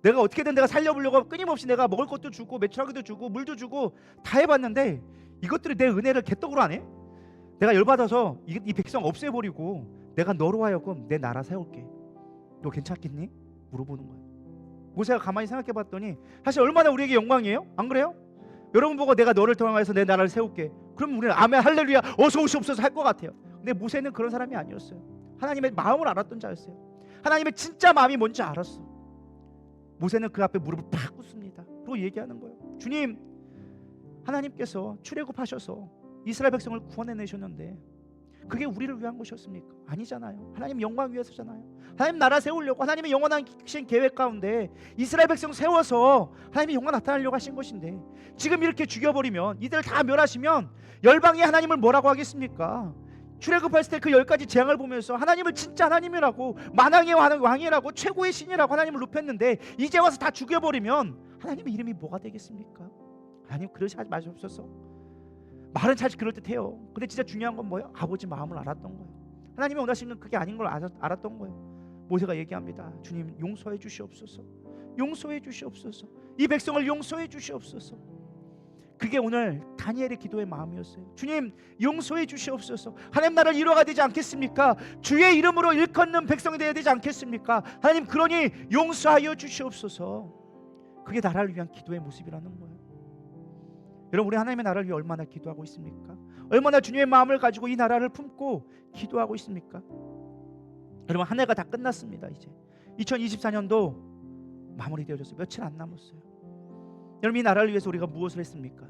내가 어떻게든 내가 살려보려고 끊임없이 내가 먹을 것도 주고 메추라기도 주고 물도 주고 다 해봤는데 이것들이 내 은혜를 개떡으로 안 해? 내가 열받아서 이 백성 없애버리고 내가 너로 하여금 내 나라 세울게. 너 괜찮겠니? 물어보는 거예요. 모세가 가만히 생각해봤더니 사실 얼마나 우리에게 영광이에요? 안 그래요? 여러분 보고 내가 너를 통해서 내 나라를 세울게, 그럼 우리는 아멘 할렐루야 어서 오시옵소서 할 것 같아요. 근데 모세는 그런 사람이 아니었어요. 하나님의 마음을 알았던 자였어요. 하나님의 진짜 마음이 뭔지 알았어. 모세는 그 앞에 무릎을 팍 꿇습니다. 그리고 얘기하는 거예요. 주님, 하나님께서 출애굽하셔서 이스라엘 백성을 구원해내셨는데 그게 우리를 위한 것이었습니까? 아니잖아요. 하나님 영광 위해서잖아요. 하나님 나라 세우려고 하나님의 영원하신 계획 가운데 이스라엘 백성 세워서 하나님의 영광 나타나려고 하신 것인데 지금 이렇게 죽여버리면, 이들을 다 멸하시면 열방이 하나님을 뭐라고 하겠습니까? 출애굽했을 때 그 10가지 재앙을 보면서 하나님을 진짜 하나님이라고, 만왕의 왕이라고, 최고의 신이라고 하나님을 높였는데 이제 와서 다 죽여버리면 하나님의 이름이 뭐가 되겠습니까? 하나님 그러지 마시옵소서. 말은 사실 그럴듯해요. 근데 진짜 중요한 건 뭐예요? 아버지 마음을 알았던 거예요. 하나님이 원하시는 건 그게 아닌 걸 알았던 거예요. 모세가 얘기합니다. 주님 용서해 주시옵소서, 용서해 주시옵소서, 이 백성을 용서해 주시옵소서. 그게 오늘 다니엘의 기도의 마음이었어요. 주님 용서해 주시옵소서. 하나님 나라를 이루어가 되지 않겠습니까? 주의 이름으로 일컫는 백성이 되어야 되지 않겠습니까? 하나님 그러니 용서하여 주시옵소서. 그게 나라를 위한 기도의 모습이라는 거예요. 여러분, 우리 하나님의 나라를 위해 얼마나 기도하고 있습니까? 얼마나 주님의 마음을 가지고 이 나라를 품고 기도하고 있습니까? 여러분, 한 해가 다 끝났습니다. 이제 2024년도 마무리되어졌어요. 며칠 안 남았어요. 여러분, 이 나라를 위해서 우리가 무엇을 했습니까?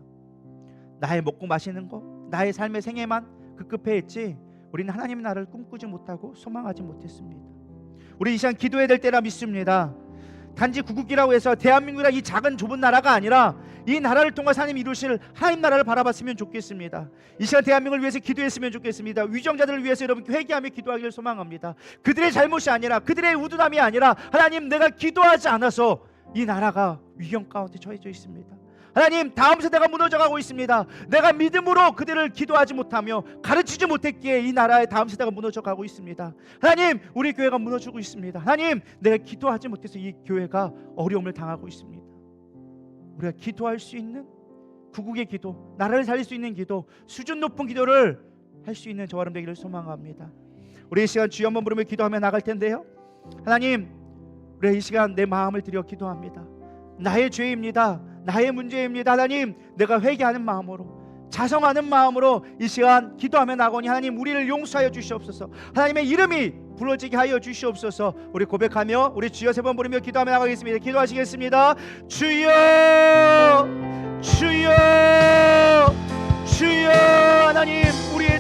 나의 먹고 마시는 거, 나의 삶의 생애만 급급해했지 우리는 하나님의 나라를 꿈꾸지 못하고 소망하지 못했습니다. 우리 이 시간 기도해야 될 때라 믿습니다. 단지 구국이라고 해서 대한민국이라 이 작은 좁은 나라가 아니라 이 나라를 통해 하나님 이루실 하나님 나라를 바라봤으면 좋겠습니다. 이 시간 대한민국을 위해서 기도했으면 좋겠습니다. 위정자들을 위해서 여러분 회개하며 기도하기를 소망합니다. 그들의 잘못이 아니라, 그들의 우둔함이 아니라, 하나님 내가 기도하지 않아서 이 나라가 위경 가운데 처해져 있습니다. 하나님, 다음 세대가 무너져가고 있습니다. 내가 믿음으로 그들을 기도하지 못하며 가르치지 못했기에 이 나라의 다음 세대가 무너져가고 있습니다. 하나님, 우리 교회가 무너지고 있습니다. 하나님, 내가 기도하지 못해서 이 교회가 어려움을 당하고 있습니다. 우리가 기도할 수 있는 구국의 기도, 나라를 살릴 수 있는 기도, 수준 높은 기도를 할 수 있는 저와 여러분 되기를 소망합니다. 우리 이 시간 주여 한번 부르며 기도하며 나갈 텐데요. 하나님, 우리 이 시간 내 마음을 들여 기도합니다. 나의 죄입니다. 나의 문제입니다. 하나님, 내가 회개하는 마음으로, 자성하는 마음으로 이 시간 기도하며 나가오니 하나님 우리를 용서하여 주시옵소서. 하나님의 이름이 불러지게 하여 주시옵소서. 우리 고백하며 우리 주여 세 번 부르며 기도하며 나가겠습니다. 기도하시겠습니다. 주여, 주여, 주여. 하나님, 우리의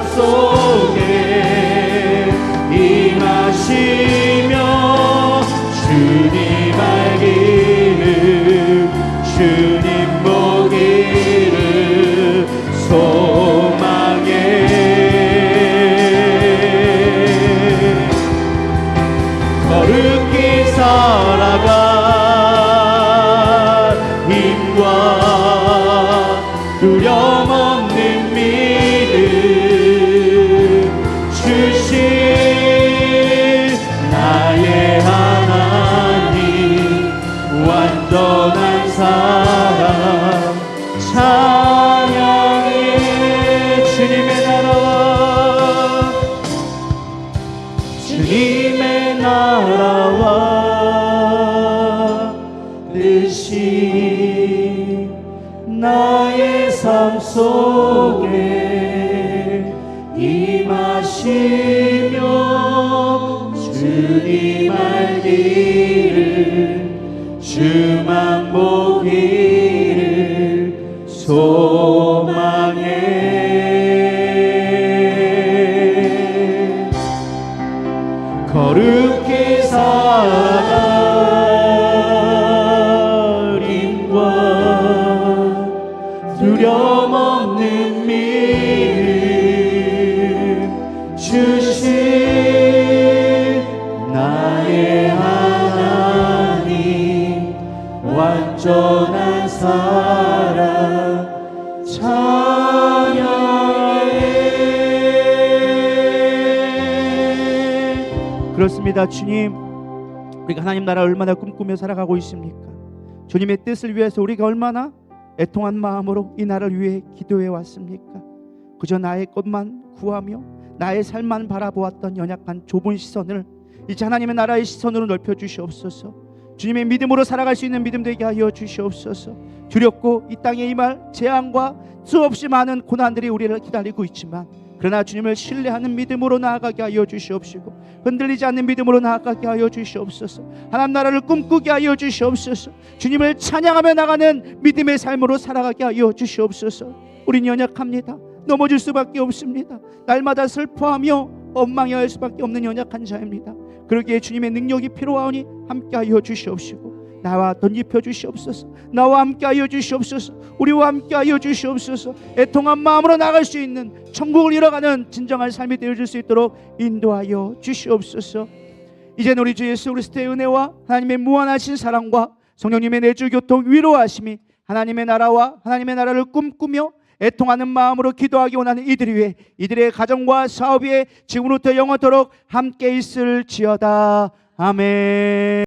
삶 속에 임하시며 주님 알기를 주님 보기를 소망해 거룩히 살아가 힘과 두려움 없는 믿음 주신 나의 하나님 완전한 사랑 찬양해 주님의 나라와 주님의 나라와 뜻이 나의 삶 속에 임하시며 주님 알기를 주만 보기를 소망해 거룩히 살아가 힘과 두려움 없는 믿음 주신 나의 하나님 완전한 사랑 찬양해. 그렇습니다. 주님, 우리가 하나님 나라 얼마나 꿈꾸며 살아가고 있습니까? 주님의 뜻을 위해서 우리가 얼마나 애통한 마음으로 이 나라를 위해 기도해 왔습니까? 그저 나의 것만 구하며 나의 삶만 바라보았던 연약한 좁은 시선을 이제 하나님의 나라의 시선으로 넓혀 주시옵소서. 주님의 믿음으로 살아갈 수 있는 믿음 되게 하여 주시옵소서. 두렵고 이 땅에 임할 재앙과 수없이 많은 고난들이 우리를 기다리고 있지만 그러나 주님을 신뢰하는 믿음으로 나아가게 하여 주시옵시고 흔들리지 않는 믿음으로 나아가게 하여 주시옵소서. 하나님 나라를 꿈꾸게 하여 주시옵소서. 주님을 찬양하며 나가는 믿음의 삶으로 살아가게 하여 주시옵소서. 우린 연약합니다. 넘어질 수밖에 없습니다. 날마다 슬퍼하며 원망해야 할 수밖에 없는 연약한 자입니다. 그러기에 주님의 능력이 필요하오니 함께하여 주시옵시고 나와 던집혀 주시옵소서. 나와 함께하여 주시옵소서. 우리와 함께하여 주시옵소서. 애통한 마음으로 나갈 수 있는 천국을 이뤄가는 진정한 삶이 되어줄 수 있도록 인도하여 주시옵소서. 이제는 우리 주 예수 그리스도의 은혜와 하나님의 무한하신 사랑과 성령님의 내주 교통 위로하심이 하나님의 나라와 하나님의 나라를 꿈꾸며 애통하는 마음으로 기도하기 원하는 이들 위해 이들의 가정과 사업 위에 지금부터 영원토록 함께 있을지어다. 아멘.